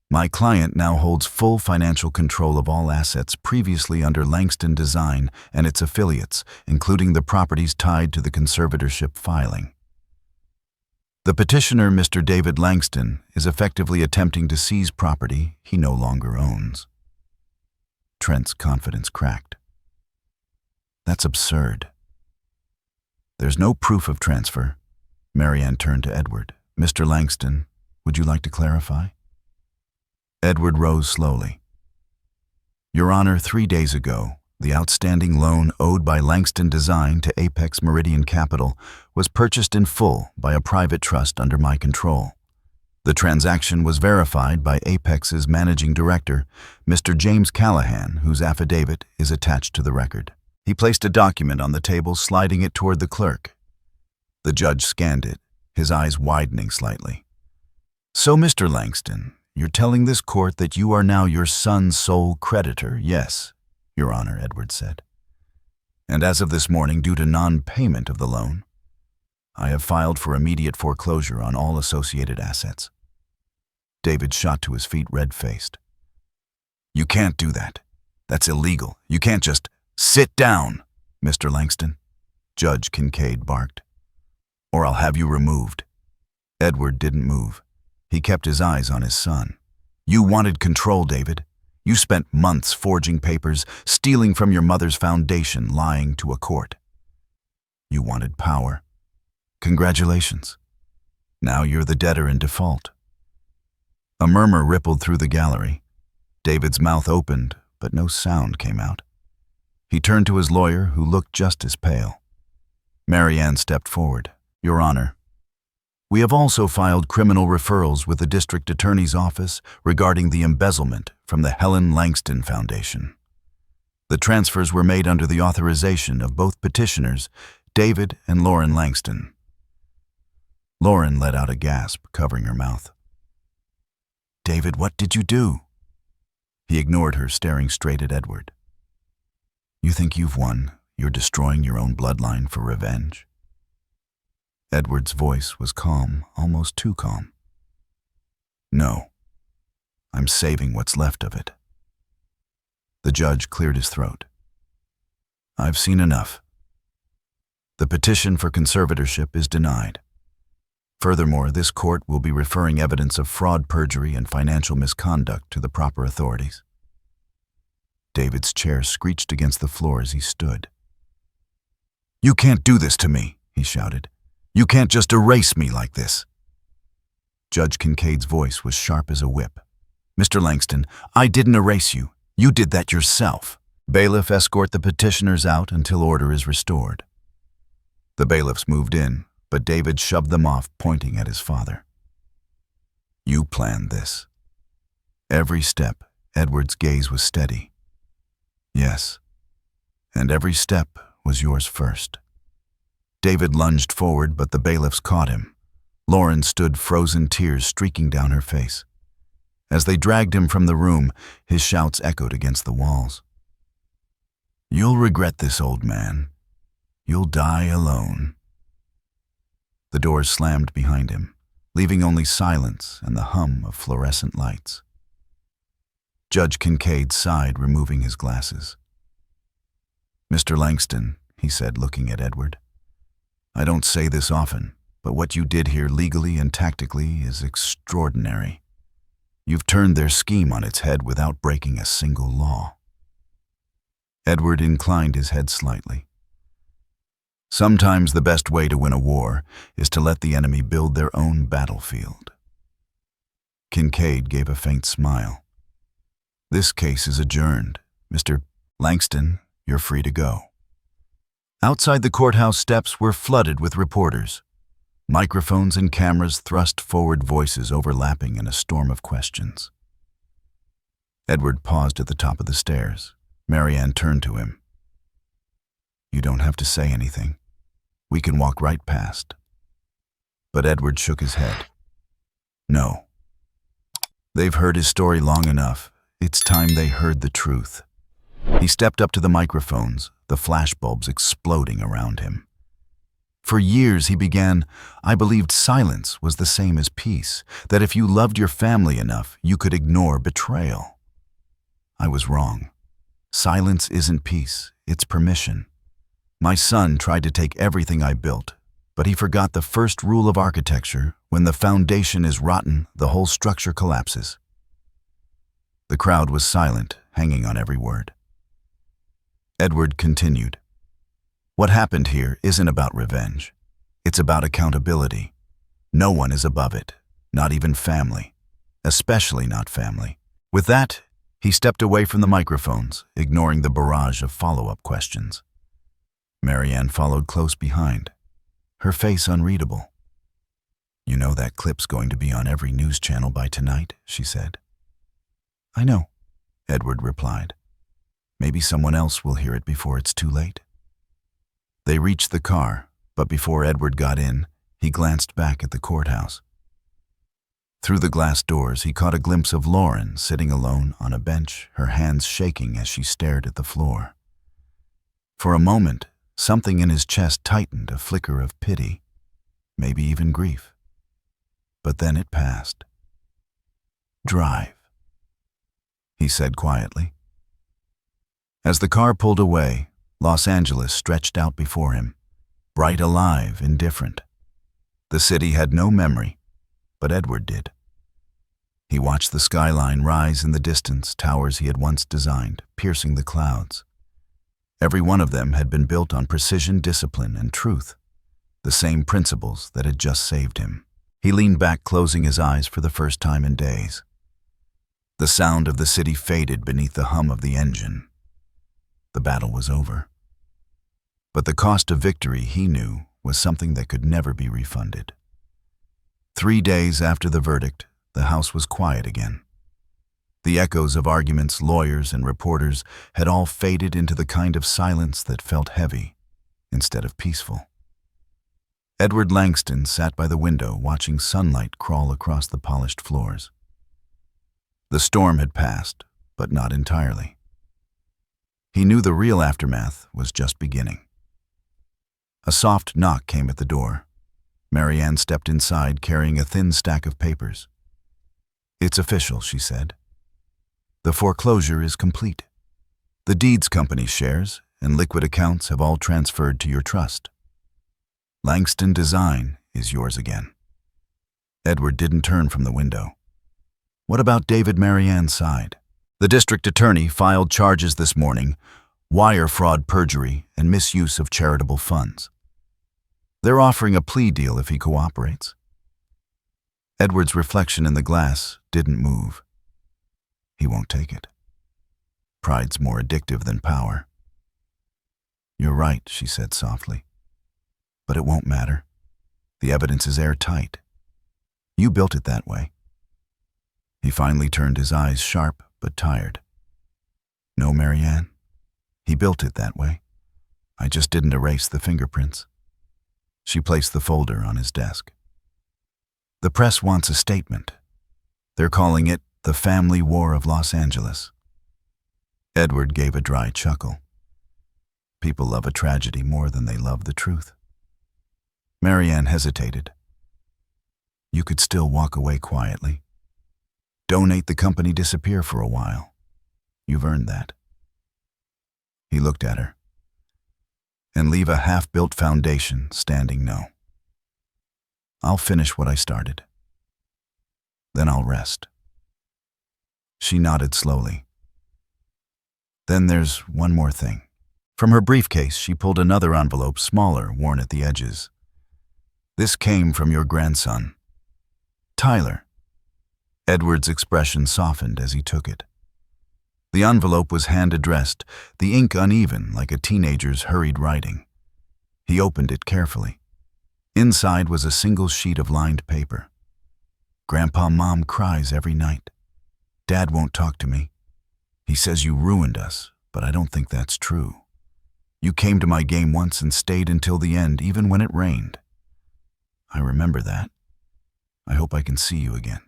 My client now holds full financial control of all assets previously under Langston Design and its affiliates, including the properties tied to the conservatorship filing. The petitioner, Mr. David Langston, is effectively attempting to seize property he no longer owns." Trent's confidence cracked. "That's absurd." "There's no proof of transfer." Marianne turned to Edward. "Mr. Langston, would you like to clarify?" Edward rose slowly. "Your Honor, 3 days ago, the outstanding loan owed by Langston Design to Apex Meridian Capital was purchased in full by a private trust under my control. The transaction was verified by Apex's managing director, Mr. James Callahan, whose affidavit is attached to the record." He placed a document on the table, sliding it toward the clerk. The judge scanned it, his eyes widening slightly. "So, Mr. Langston, you're telling this court that you are now your son's sole creditor. Yes, Your Honor, Edward said. And as of this morning, due to non-payment of the loan, I have filed for immediate foreclosure on all associated assets. David shot to his feet, red-faced. You can't do that. That's illegal. You can't just sit down, Mr. Langston, Judge Kincaid barked. Or I'll have you removed. Edward didn't move. He kept his eyes on his son. You wanted control, David. You spent months forging papers, stealing from your mother's foundation, lying to a court. You wanted power. Congratulations. Now you're the debtor in default. A murmur rippled through the gallery. David's mouth opened, but no sound came out. He turned to his lawyer, who looked just as pale. Marianne stepped forward. Your Honor, we have also filed criminal referrals with the district attorney's office regarding the embezzlement from the Helen Langston Foundation. The transfers were made under the authorization of both petitioners, David and Lauren Langston. Lauren let out a gasp, covering her mouth. David, what did you do? He ignored her, staring straight at Edward. You think you've won? You're destroying your own bloodline for revenge? Edward's voice was calm, almost too calm. No, I'm saving what's left of it. The judge cleared his throat. I've seen enough. The petition for conservatorship is denied. Furthermore, this court will be referring evidence of fraud, perjury, and financial misconduct to the proper authorities. David's chair screeched against the floor as he stood. You can't do this to me, he shouted. You can't just erase me like this. Judge Kincaid's voice was sharp as a whip. Mr. Langston, I didn't erase you. You did that yourself. Bailiff, escort the petitioners out until order is restored. The bailiffs moved in, but David shoved them off, pointing at his father. You planned this. Every step, Edward's gaze was steady. Yes, and every step was yours first. David lunged forward, but the bailiffs caught him. Lauren stood, frozen tears streaking down her face. As they dragged him from the room, his shouts echoed against the walls. You'll regret this, old man. You'll die alone. The doors slammed behind him, leaving only silence and the hum of fluorescent lights. Judge Kincaid sighed, removing his glasses. Mr. Langston, he said, looking at Edward, I don't say this often, but what you did here legally and tactically is extraordinary. You've turned their scheme on its head without breaking a single law. Edward inclined his head slightly. Sometimes the best way to win a war is to let the enemy build their own battlefield. Kincaid gave a faint smile. This case is adjourned. Mr. Langston, you're free to go. Outside the courthouse steps were flooded with reporters. Microphones and cameras thrust forward, voices overlapping in a storm of questions. Edward paused at the top of the stairs. Marianne turned to him. You don't have to say anything. We can walk right past. But Edward shook his head. No. They've heard his story long enough. It's time they heard the truth. He stepped up to the microphones, the flashbulbs exploding around him. For years he began, I believed silence was the same as peace, that if you loved your family enough, you could ignore betrayal. I was wrong. Silence isn't peace, it's permission. My son tried to take everything I built, but he forgot the first rule of architecture: when the foundation is rotten, the whole structure collapses. The crowd was silent, hanging on every word. Edward continued. What happened here isn't about revenge. It's about accountability. No one is above it, not even family, especially not family. With that, he stepped away from the microphones, ignoring the barrage of follow-up questions. Marianne followed close behind, her face unreadable. You know that clip's going to be on every news channel by tonight, she said. I know, Edward replied. Maybe someone else will hear it before it's too late. They reached the car, but before Edward got in, he glanced back at the courthouse. Through the glass doors, he caught a glimpse of Lauren sitting alone on a bench, her hands shaking as she stared at the floor. For a moment, something in his chest tightened, a flicker of pity, maybe even grief. But then it passed. "Drive," he said quietly. As the car pulled away, Los Angeles stretched out before him, bright, alive, indifferent. The city had no memory, but Edward did. He watched the skyline rise in the distance, towers he had once designed, piercing the clouds. Every one of them had been built on precision, discipline, and truth, the same principles that had just saved him. He leaned back, closing his eyes for the first time in days. The sound of the city faded beneath the hum of the engine. The battle was over. But the cost of victory, he knew, was something that could never be refunded. 3 days after the verdict, the house was quiet again. The echoes of arguments, lawyers, and reporters had all faded into the kind of silence that felt heavy instead of peaceful. Edward Langston sat by the window, watching sunlight crawl across the polished floors. The storm had passed, but not entirely. He knew the real aftermath was just beginning. A soft knock came at the door. Marianne stepped inside, carrying a thin stack of papers. "It's official," she said. "The foreclosure is complete. The deeds company's shares and liquid accounts have all transferred to your trust. Langston Design is yours again." Edward didn't turn from the window. What about David Marianne's side? The district attorney filed charges this morning: wire fraud, perjury, and misuse of charitable funds. They're offering a plea deal if he cooperates. Edward's reflection in the glass didn't move. He won't take it. Pride's more addictive than power. "You're right," she said softly. "But it won't matter. The evidence is airtight. You built it that way." He finally turned, his eyes sharp but tired. "No, Marianne. He built it that way. I just didn't erase the fingerprints." She placed the folder on his desk. "The press wants a statement. They're calling it the Family War of Los Angeles." Edward gave a dry chuckle. People love a tragedy more than they love the truth. Marianne hesitated. "You could still walk away quietly. Donate the company, disappear for a while. You've earned that." He looked at her. "And leave a half-built foundation standing, no. I'll finish what I started. Then I'll rest." She nodded slowly. "Then there's one more thing." From her briefcase, she pulled another envelope, smaller, worn at the edges. "This came from your grandson, Tyler." Edward's expression softened as he took it. The envelope was hand-addressed, the ink uneven like a teenager's hurried writing. He opened it carefully. Inside was a single sheet of lined paper. "Grandpa, Mom cries every night. Dad won't talk to me. He says you ruined us, but I don't think that's true. You came to my game once and stayed until the end, even when it rained. I remember that. I hope I can see you again.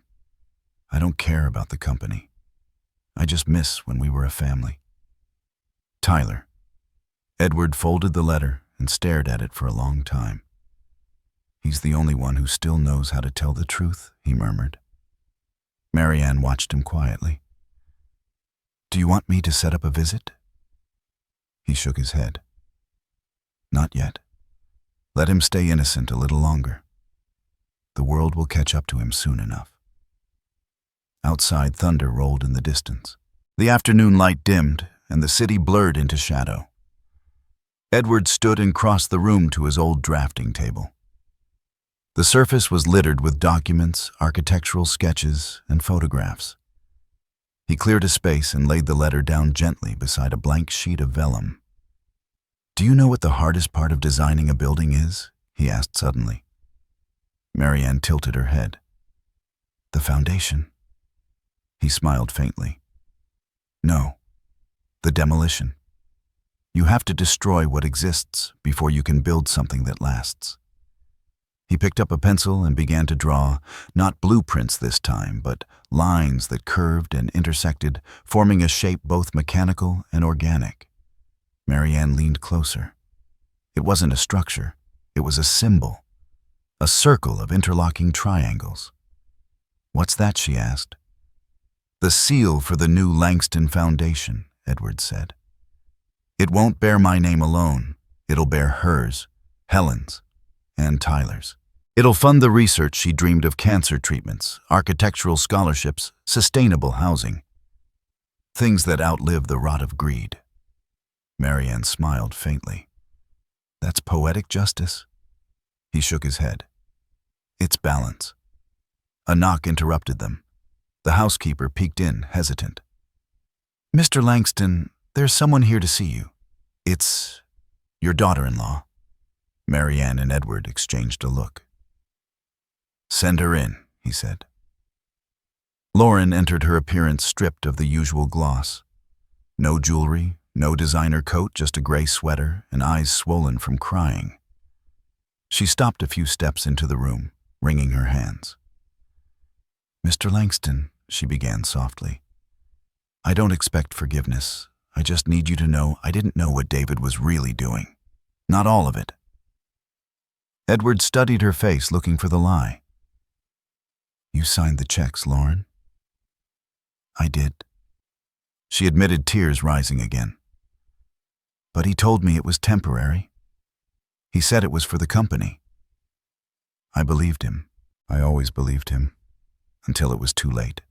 I don't care about the company. I just miss when we were a family. Tyler." Edward folded the letter and stared at it for a long time. "He's the only one who still knows how to tell the truth," he murmured. Marianne watched him quietly. "Do you want me to set up a visit?" He shook his head. "Not yet. Let him stay innocent a little longer. The world will catch up to him soon enough." Outside, thunder rolled in the distance. The afternoon light dimmed, and the city blurred into shadow. Edward stood and crossed the room to his old drafting table. The surface was littered with documents, architectural sketches, and photographs. He cleared a space and laid the letter down gently beside a blank sheet of vellum. "Do you know what the hardest part of designing a building is?" he asked suddenly. Marianne tilted her head. "The foundation." He smiled faintly. "No, the demolition. You have to destroy what exists before you can build something that lasts." He picked up a pencil and began to draw, not blueprints this time, but lines that curved and intersected, forming a shape both mechanical and organic. Marianne leaned closer. It wasn't a structure, it was a symbol, a circle of interlocking triangles. "What's that?" she asked. "The seal for the new Langston Foundation," Edward said. "It won't bear my name alone. It'll bear hers, Helen's, and Tyler's. It'll fund the research she dreamed of: cancer treatments, architectural scholarships, sustainable housing. Things that outlive the rot of greed." Marianne smiled faintly. "That's poetic justice." He shook his head. "It's balance." A knock interrupted them. The housekeeper peeked in, hesitant. "Mr. Langston, there's someone here to see you. It's your daughter-in-law." Marianne and Edward exchanged a look. "Send her in," he said. Lauren entered, her appearance stripped of the usual gloss. No jewelry, no designer coat, just a gray sweater and eyes swollen from crying. She stopped a few steps into the room, wringing her hands. "Mr. Langston," she began softly, "I don't expect forgiveness. I just need you to know I didn't know what David was really doing. Not all of it." Edward studied her face, looking for the lie. "You signed the checks, Lauren?" "I did." She admitted, tears rising again. "But he told me it was temporary. He said it was for the company." I believed him. I always believed him. Until it was too late.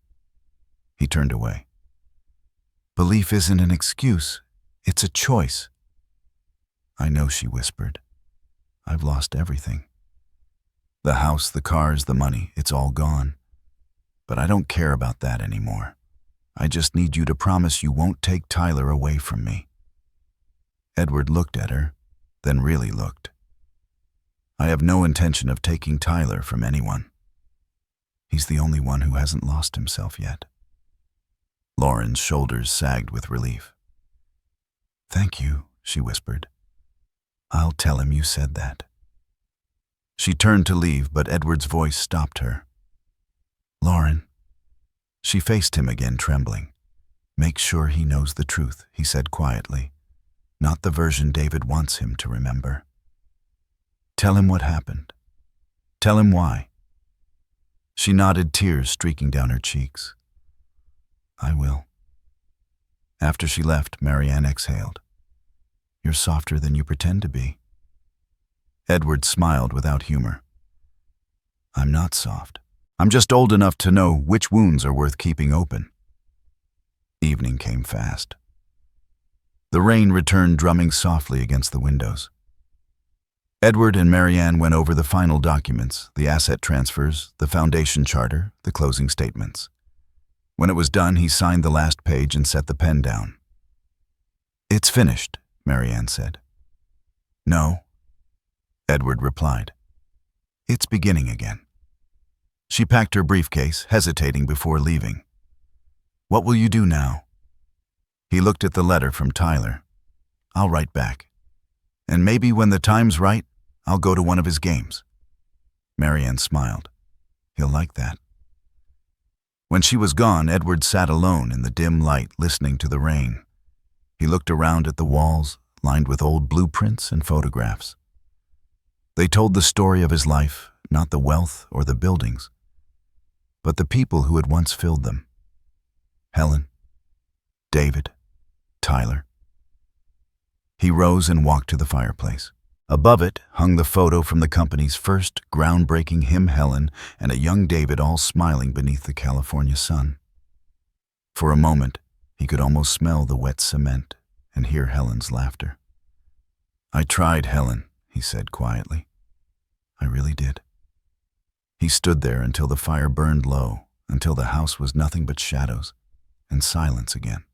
He turned away. "Belief isn't an excuse. It's a choice." "I know," she whispered. "I've lost everything. The house, the cars, the money, it's all gone. But I don't care about that anymore. I just need you to promise you won't take Tyler away from me." Edward looked at her, then really looked. "I have no intention of taking Tyler from anyone. He's the only one who hasn't lost himself yet." Lauren's shoulders sagged with relief. "Thank you," she whispered. "I'll tell him you said that." She turned to leave, but Edward's voice stopped her. "Lauren." She faced him again, trembling. "Make sure he knows the truth," he said quietly. "Not the version David wants him to remember. Tell him what happened. Tell him why." She nodded, tears streaking down her cheeks. "I will." After she left, Marianne exhaled. "You're softer than you pretend to be." Edward smiled without humor. "I'm not soft. I'm just old enough to know which wounds are worth keeping open." Evening came fast. The rain returned, drumming softly against the windows. Edward and Marianne went over the final documents: the asset transfers, the foundation charter, the closing statements. When it was done, he signed the last page and set the pen down. "It's finished," Marianne said. "No," Edward replied. "It's beginning again." She packed her briefcase, hesitating before leaving. "What will you do now?" He looked at the letter from Tyler. "I'll write back. And maybe when the time's right, I'll go to one of his games." Marianne smiled. "He'll like that." When she was gone, Edward sat alone in the dim light, listening to the rain. He looked around at the walls, lined with old blueprints and photographs. They told the story of his life, not the wealth or the buildings, but the people who had once filled them. Helen, David, Tyler. He rose and walked to the fireplace. Above it hung the photo from the company's first groundbreaking: him, Helen, and a young David, all smiling beneath the California sun. For a moment, he could almost smell the wet cement and hear Helen's laughter. "I tried, Helen," he said quietly. "I really did." He stood there until the fire burned low, until the house was nothing but shadows and silence again.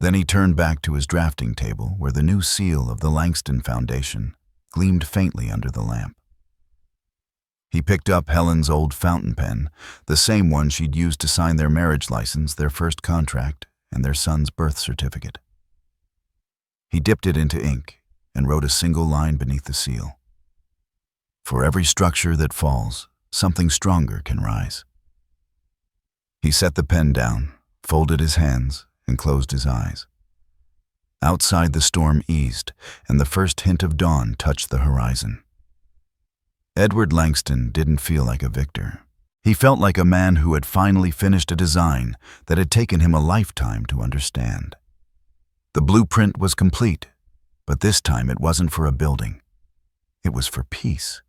Then he turned back to his drafting table, where the new seal of the Langston Foundation gleamed faintly under the lamp. He picked up Helen's old fountain pen, the same one she'd used to sign their marriage license, their first contract, and their son's birth certificate. He dipped it into ink and wrote a single line beneath the seal. For every structure that falls, something stronger can rise. He set the pen down, folded his hands, and closed his eyes. Outside, the storm eased, and the first hint of dawn touched the horizon. Edward Langston didn't feel like a victor. He felt like a man who had finally finished a design that had taken him a lifetime to understand. The blueprint was complete, but this time it wasn't for a building. It was for peace.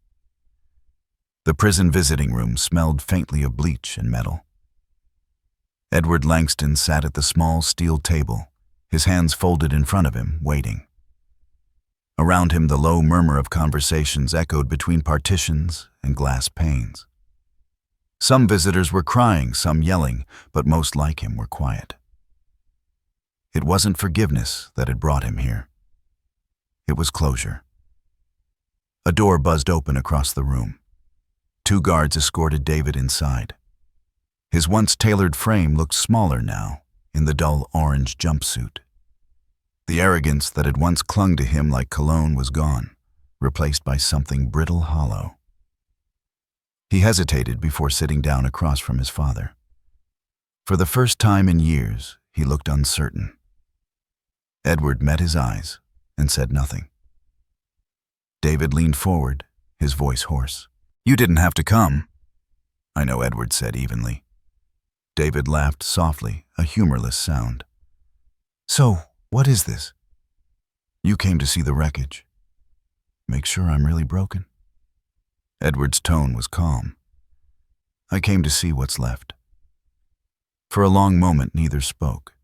The prison visiting room smelled faintly of bleach and metal. Edward Langston sat at the small steel table, his hands folded in front of him, waiting. Around him, the low murmur of conversations echoed between partitions and glass panes. Some visitors were crying, some yelling, but most like him were quiet. It wasn't forgiveness that had brought him here. It was closure. A door buzzed open across the room. 2 guards escorted David inside. His once tailored frame looked smaller now, in the dull orange jumpsuit. The arrogance that had once clung to him like cologne was gone, replaced by something brittle hollow. He hesitated before sitting down across from his father. For the first time in years, he looked uncertain. Edward met his eyes and said nothing. David leaned forward, his voice hoarse. "You didn't have to come." "I know," Edward said evenly. David laughed softly, a humorless sound. "So, what is this?" "You came to see the wreckage. Make sure I'm really broken." Edward's tone was calm. "I came to see what's left." For a long moment, neither spoke.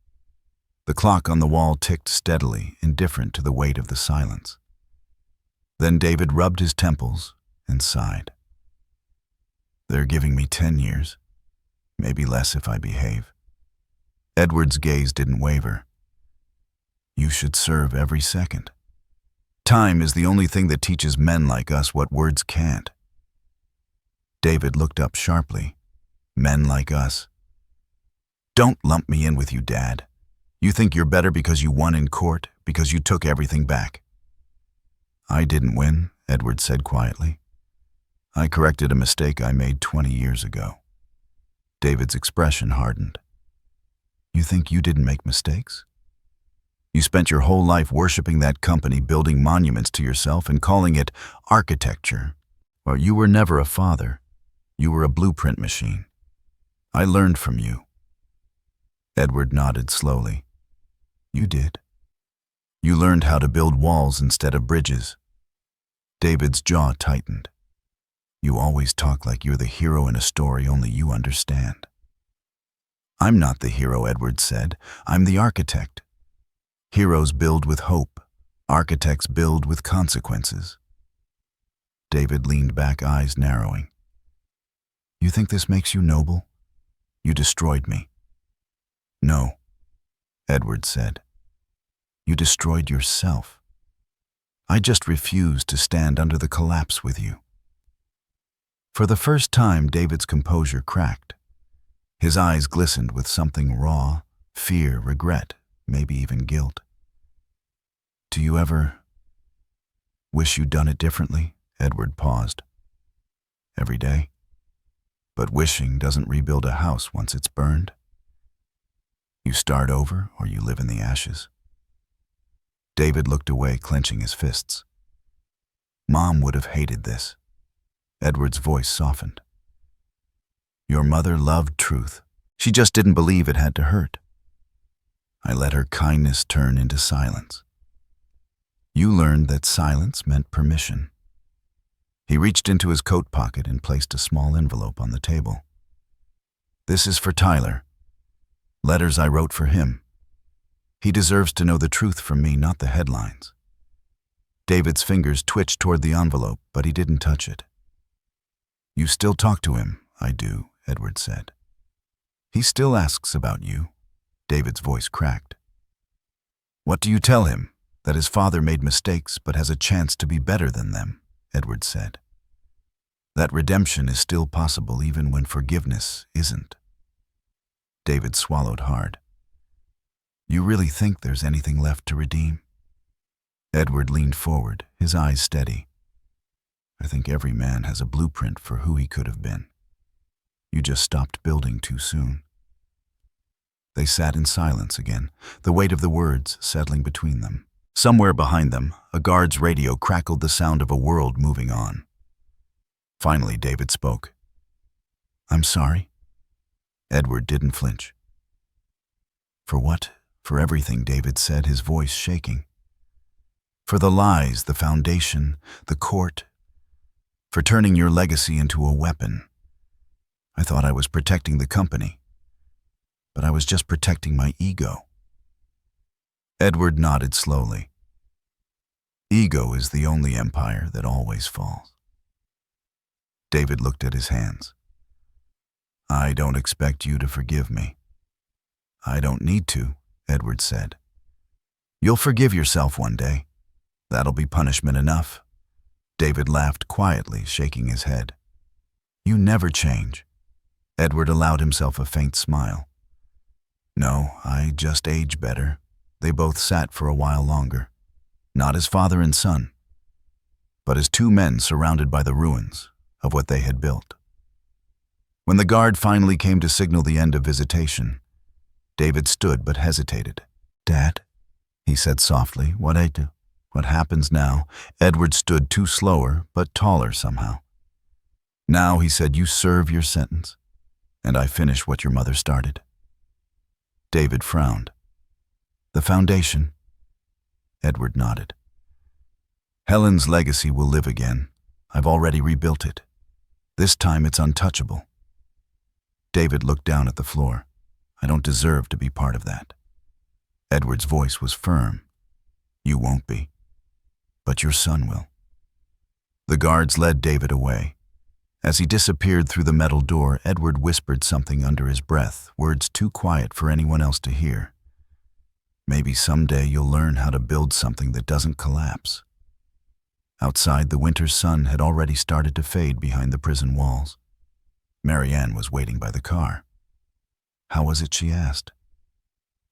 The clock on the wall ticked steadily, indifferent to the weight of the silence. Then David rubbed his temples and sighed. "They're giving me 10 years. Maybe less if I behave." Edward's gaze didn't waver. "You should serve every second. Time is the only thing that teaches men like us what words can't." David looked up sharply. "Men like us? Don't lump me in with you, Dad. You think you're better because you won in court, because you took everything back." "I didn't win," Edward said quietly. "I corrected a mistake I made 20 years ago." David's expression hardened. "You think you didn't make mistakes? You spent your whole life worshiping that company, building monuments to yourself and calling it architecture. Well, you were never a father. You were a blueprint machine. I learned from you." Edward nodded slowly. "You did. You learned how to build walls instead of bridges." David's jaw tightened. "You always talk like you're the hero in a story only you understand." "I'm not the hero," Edward said. "I'm the architect. Heroes build with hope. Architects build with consequences." David leaned back, eyes narrowing. "You think this makes you noble? You destroyed me." "No," Edward said. "You destroyed yourself. I just refused to stand under the collapse with you." For the first time, David's composure cracked. His eyes glistened with something raw, fear, regret, maybe even guilt. "Do you ever wish you'd done it differently?" Edward paused. "Every day. But wishing doesn't rebuild a house once it's burned. You start over or you live in the ashes." David looked away, clenching his fists. "Mom would have hated this." Edward's voice softened. "Your mother loved truth. She just didn't believe it had to hurt. I let her kindness turn into silence. You learned that silence meant permission." He reached into his coat pocket and placed a small envelope on the table. "This is for Tyler. Letters I wrote for him. He deserves to know the truth from me, not the headlines." David's fingers twitched toward the envelope, but he didn't touch it. "You still talk to him?" "I do," Edward said. "He still asks about you." David's voice cracked. "What do you tell him? That his father made mistakes but has a chance to be better than them," Edward said. "That redemption is still possible even when forgiveness isn't." David swallowed hard. "You really think there's anything left to redeem?" Edward leaned forward, his eyes steady. I think every man has a blueprint for who he could have been. You just stopped building too soon." They sat in silence again, the weight of the words settling between them. Somewhere behind them, a guard's radio crackled the sound of a world moving on. Finally, David spoke. "I'm sorry." Edward didn't flinch. "For what?" "For everything," David said, his voice shaking. "For the lies, the foundation, the court. For turning your legacy into a weapon. I thought I was protecting the company, but I was just protecting my ego." Edward nodded slowly. "Ego is the only empire that always falls." David looked at his hands. "I don't expect you to forgive me." "I don't need to," Edward said. "You'll forgive yourself one day. That'll be punishment enough." David laughed quietly, shaking his head. "You never change." Edward allowed himself a faint smile. "No, I just age better." They both sat for a while longer, not as father and son, but as two men surrounded by the ruins of what they had built. When the guard finally came to signal the end of visitation, David stood but hesitated. "Dad," he said softly, "what I do? What happens now?" Edward stood too slower, but taller somehow. "Now," he said, "you serve your sentence, and I finish what your mother started." David frowned. "The foundation?" Edward nodded. "Helen's legacy will live again. I've already rebuilt it. This time it's untouchable." David looked down at the floor. "I don't deserve to be part of that." Edward's voice was firm. "You won't be, but your son will." The guards led David away. As he disappeared through the metal door, Edward whispered something under his breath, words too quiet for anyone else to hear. "Maybe someday you'll learn how to build something that doesn't collapse." Outside, the winter sun had already started to fade behind the prison walls. Marianne was waiting by the car. "How was it?" she asked.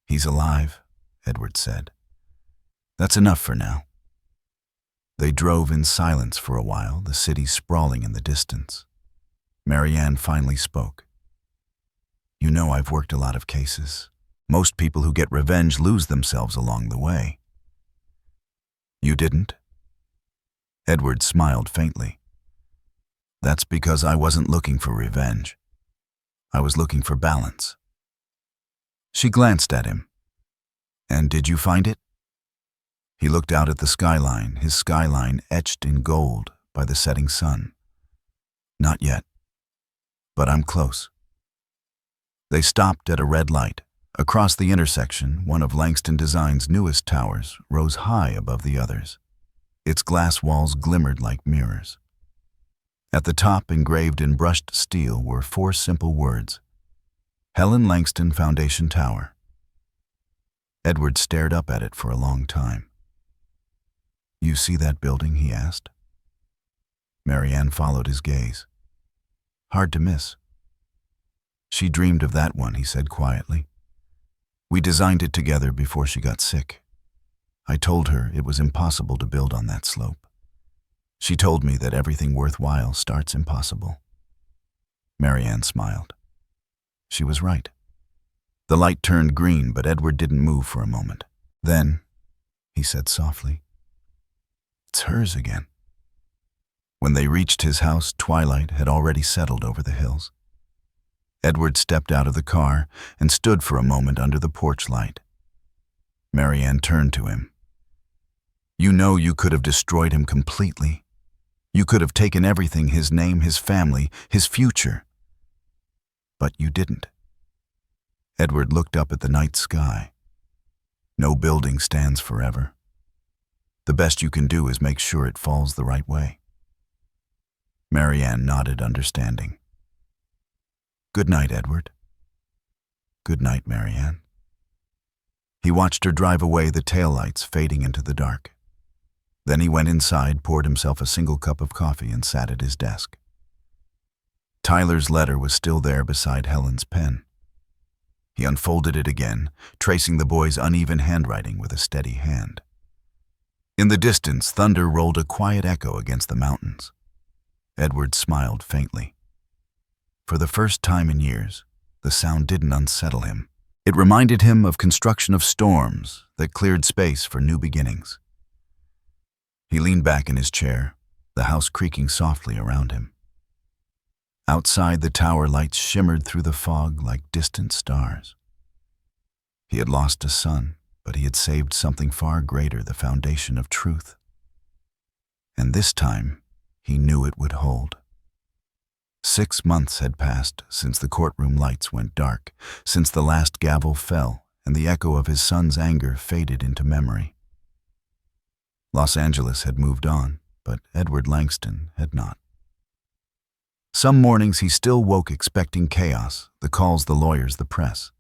"He's alive," Edward said. "That's enough for now." They drove in silence for a while, the city sprawling in the distance. Marianne finally spoke. "You know, I've worked a lot of cases. Most people who get revenge lose themselves along the way." "You didn't?" Edward smiled faintly. "That's because I wasn't looking for revenge. I was looking for balance." She glanced at him. "And did you find it?" He looked out at the skyline, his skyline etched in gold by the setting sun. "Not yet, but I'm close." They stopped at a red light. Across the intersection, one of Langston Design's newest towers rose high above the others. Its glass walls glimmered like mirrors. At the top, engraved in brushed steel, were 4 simple words: Helen Langston Foundation Tower. Edward stared up at it for a long time. "You see that building?" he asked. Marianne followed his gaze. "Hard to miss." "She dreamed of that one," he said quietly. "We designed it together before she got sick. I told her it was impossible to build on that slope. She told me that everything worthwhile starts impossible." Marianne smiled. She was right. The light turned green, but Edward didn't move for a moment. "Then," he said softly, "it's hers again." When they reached his house, twilight had already settled over the hills. Edward stepped out of the car and stood for a moment under the porch light. Marianne turned to him. "You know you could have destroyed him completely. You could have taken everything, his name, his family, his future. But you didn't." Edward looked up at the night sky. "No building stands forever. The best you can do is make sure it falls the right way." Marianne nodded understanding. "Good night, Edward." "Good night, Marianne." He watched her drive away, the taillights fading into the dark. Then he went inside, poured himself a single cup of coffee, and sat at his desk. Tyler's letter was still there beside Helen's pen. He unfolded it again, tracing the boy's uneven handwriting with a steady hand. In the distance, thunder rolled a quiet echo against the mountains. Edward smiled faintly. For the first time in years, the sound didn't unsettle him. It reminded him of construction of storms that cleared space for new beginnings. He leaned back in his chair, the house creaking softly around him. Outside, the tower lights shimmered through the fog like distant stars. He had lost a son, but he had saved something far greater, the foundation of truth. And this time, he knew it would hold. 6 months had passed since the courtroom lights went dark, since the last gavel fell and the echo of his son's anger faded into memory. Los Angeles had moved on, but Edward Langston had not. Some mornings he still woke expecting chaos, the calls, the lawyers, the press.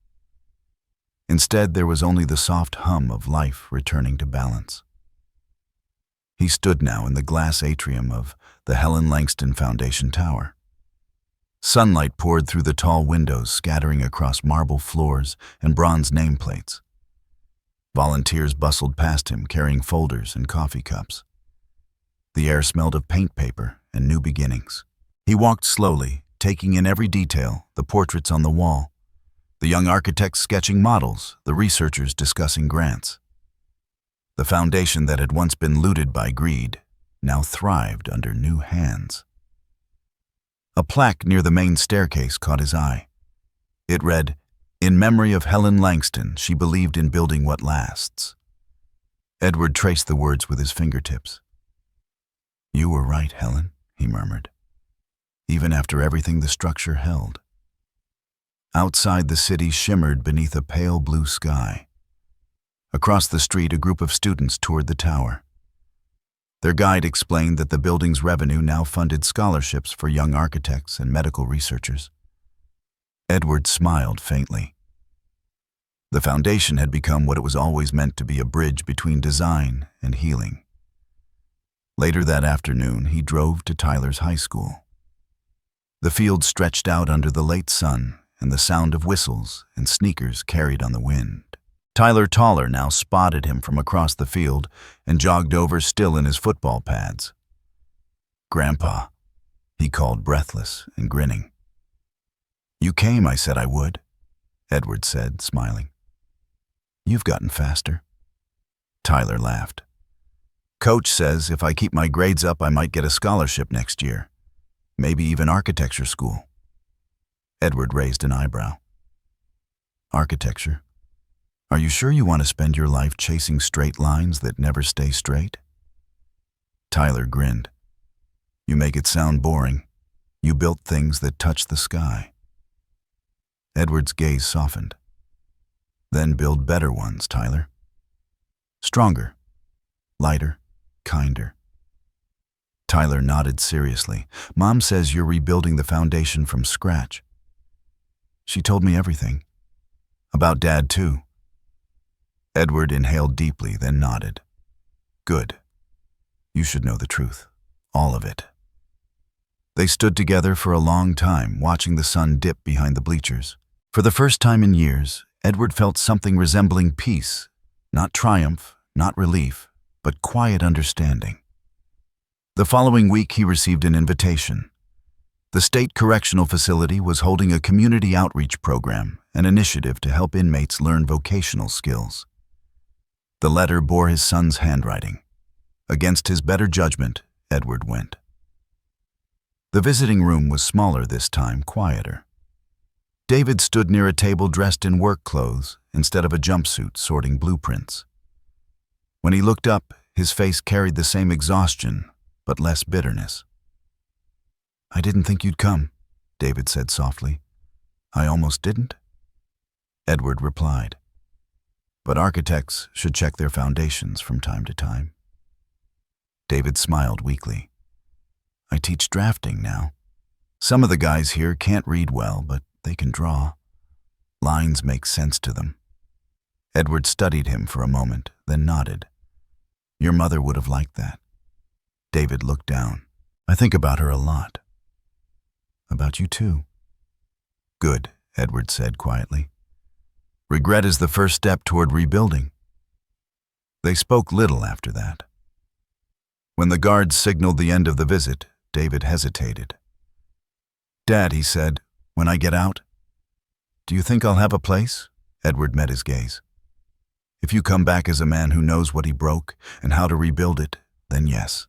Instead, there was only the soft hum of life returning to balance. He stood now in the glass atrium of the Helen Langston Foundation Tower. Sunlight poured through the tall windows, scattering across marble floors and bronze nameplates. Volunteers bustled past him, carrying folders and coffee cups. The air smelled of paint paper and new beginnings. He walked slowly, taking in every detail, the portraits on the wall, the young architects sketching models, the researchers discussing grants. The foundation that had once been looted by greed now thrived under new hands. A plaque near the main staircase caught his eye. It read, "In memory of Helen Langston, she believed in building what lasts." Edward traced the words with his fingertips. "You were right, Helen," he murmured, even after everything the structure held. Outside, the city shimmered beneath a pale blue sky. Across the street, a group of students toured the tower. Their guide explained that the building's revenue now funded scholarships for young architects and medical researchers. Edward smiled faintly. The foundation had become what it was always meant to be, a bridge between design and healing. Later that afternoon, he drove to Tyler's high school. The field stretched out under the late sun, and the sound of whistles and sneakers carried on the wind. Tyler Taller now spotted him from across the field and jogged over, still in his football pads. "Grandpa," he called, breathless and grinning. "You came, I said I would," Edward said, smiling. "You've gotten faster." Tyler laughed. "Coach says if I keep my grades up, I might get a scholarship next year. Maybe even architecture school." Edward raised an eyebrow. "Architecture? Are you sure you want to spend your life chasing straight lines that never stay straight?" Tyler grinned. "You make it sound boring. You built things that touch the sky." Edward's gaze softened. "Then build better ones, Tyler. Stronger, lighter, kinder." Tyler nodded seriously. "Mom says you're rebuilding the foundation from scratch. She told me everything. About Dad, too." Edward inhaled deeply, then nodded. "Good. You should know the truth. All of it." They stood together for a long time, watching the sun dip behind the bleachers. For the first time in years, Edward felt something resembling peace, not triumph, not relief, but quiet understanding. The following week, he received an invitation. The state correctional facility was holding a community outreach program, an initiative to help inmates learn vocational skills. The letter bore his son's handwriting. Against his better judgment, Edward went. The visiting room was smaller this time, quieter. David stood near a table dressed in work clothes instead of a jumpsuit, sorting blueprints. When he looked up, his face carried the same exhaustion, but less bitterness. "I didn't think you'd come," David said softly. "I almost didn't," Edward replied. "But architects should check their foundations from time to time." David smiled weakly. "I teach drafting now. Some of the guys here can't read well, but they can draw. Lines make sense to them." Edward studied him for a moment, then nodded. "Your mother would have liked that." David looked down. "I think about her a lot. About you too." "Good," Edward said quietly. "Regret is the first step toward rebuilding." They spoke little after that. When the guards signaled the end of the visit, David hesitated. "Dad," he said, "when I get out, do you think I'll have a place?" Edward met his gaze. "If you come back as a man who knows what he broke and how to rebuild it, then yes.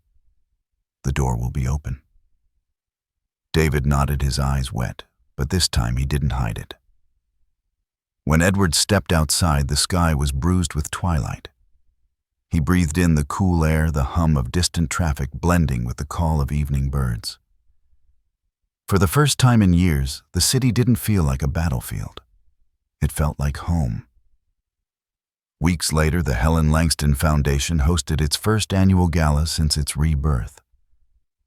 The door will be open." David nodded, his eyes wet, but this time he didn't hide it. When Edward stepped outside, the sky was bruised with twilight. He breathed in the cool air, the hum of distant traffic blending with the call of evening birds. For the first time in years, the city didn't feel like a battlefield. It felt like home. Weeks later, the Helen Langston Foundation hosted its first annual gala since its rebirth.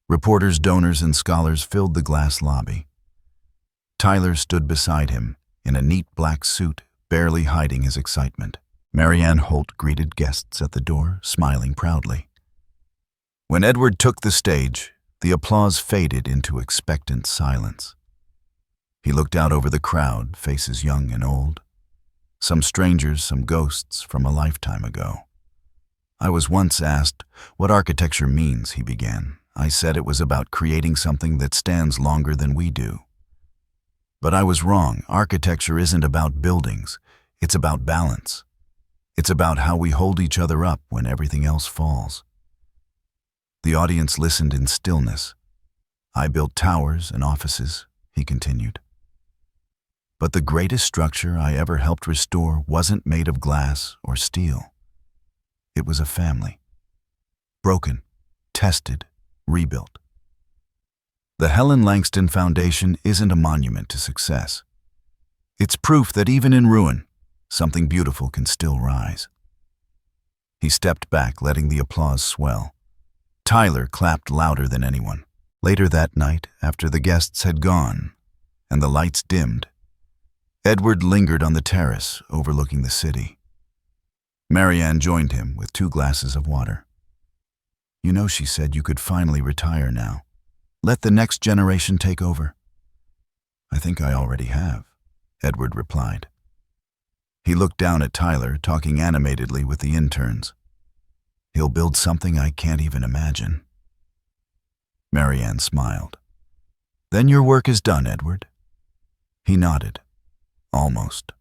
Reporters, donors, and scholars filled the glass lobby. Tyler stood beside him, in a neat black suit, barely hiding his excitement. Marianne Holt greeted guests at the door, smiling proudly. When Edward took the stage, the applause faded into expectant silence. He looked out over the crowd, faces young and old. Some strangers, some ghosts from a lifetime ago. "I was once asked what architecture means," he began. "I said it was about creating something that stands longer than we do. But I was wrong. Architecture isn't about buildings. It's about balance. It's about how we hold each other up when everything else falls." The audience listened in stillness. "I built towers and offices," he continued. "But the greatest structure I ever helped restore wasn't made of glass or steel. It was a family. Broken, tested, rebuilt. The Helen Langston Foundation isn't a monument to success. It's proof that even in ruin, something beautiful can still rise." He stepped back, letting the applause swell. Tyler clapped louder than anyone. Later that night, after the guests had gone and the lights dimmed, Edward lingered on the terrace overlooking the city. Marianne joined him with 2 glasses of water. "You know," she said, "you could finally retire now. Let the next generation take over." "I think I already have," Edward replied. He looked down at Tyler, talking animatedly with the interns. "He'll build something I can't even imagine." Marianne smiled. "Then your work is done, Edward." He nodded. Almost.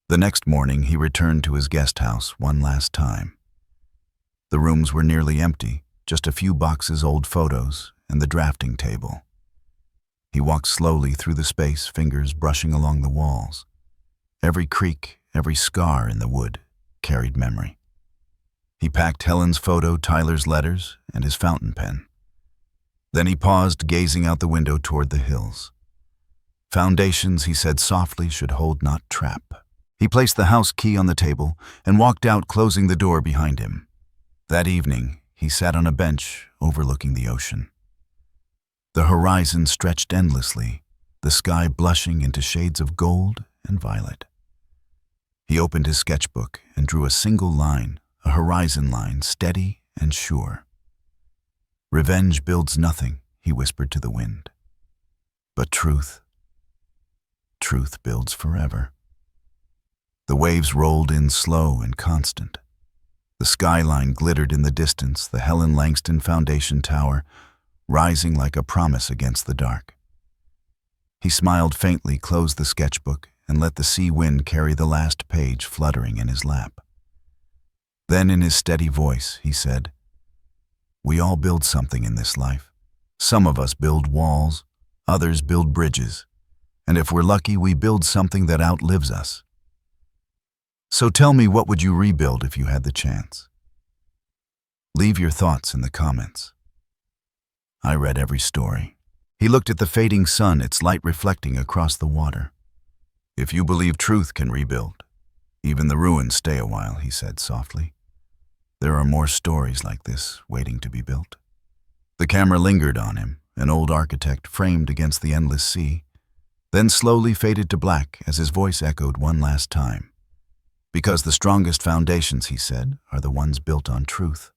The next morning, he returned to his guest house one last time. The rooms were nearly empty, just a few boxes, old photos, and the drafting table. He walked slowly through the space, fingers brushing along the walls. Every creak, every scar in the wood carried memory. He packed Helen's photo, Tyler's letters, and his fountain pen. Then he paused, gazing out the window toward the hills. "Foundations," he said softly, "should hold, not trap." He placed the house key on the table and walked out, closing the door behind him. That evening, he sat on a bench overlooking the ocean. The horizon stretched endlessly, the sky blushing into shades of gold and violet. He opened his sketchbook and drew a single line, a horizon line, steady and sure. "Revenge builds nothing," he whispered to the wind. "But truth builds forever." The waves rolled in slow and constant. The skyline glittered in the distance, the Helen Langston Foundation Tower rising like a promise against the dark. He smiled faintly, closed the sketchbook, and let the sea wind carry the last page fluttering in his lap. Then, in his steady voice, he said, "We all build something in this life. Some of us build walls, others build bridges, and if we're lucky, we build something that outlives us. So tell me, what would you rebuild if you had the chance? Leave your thoughts in the comments." I read every story. He looked at the fading sun, its light reflecting across the water. "If you believe truth can rebuild, even the ruins stay a while," he said softly. "There are more stories like this waiting to be built." The camera lingered on him, an old architect framed against the endless sea, then slowly faded to black as his voice echoed one last time. "Because the strongest foundations," he said, "are the ones built on truth."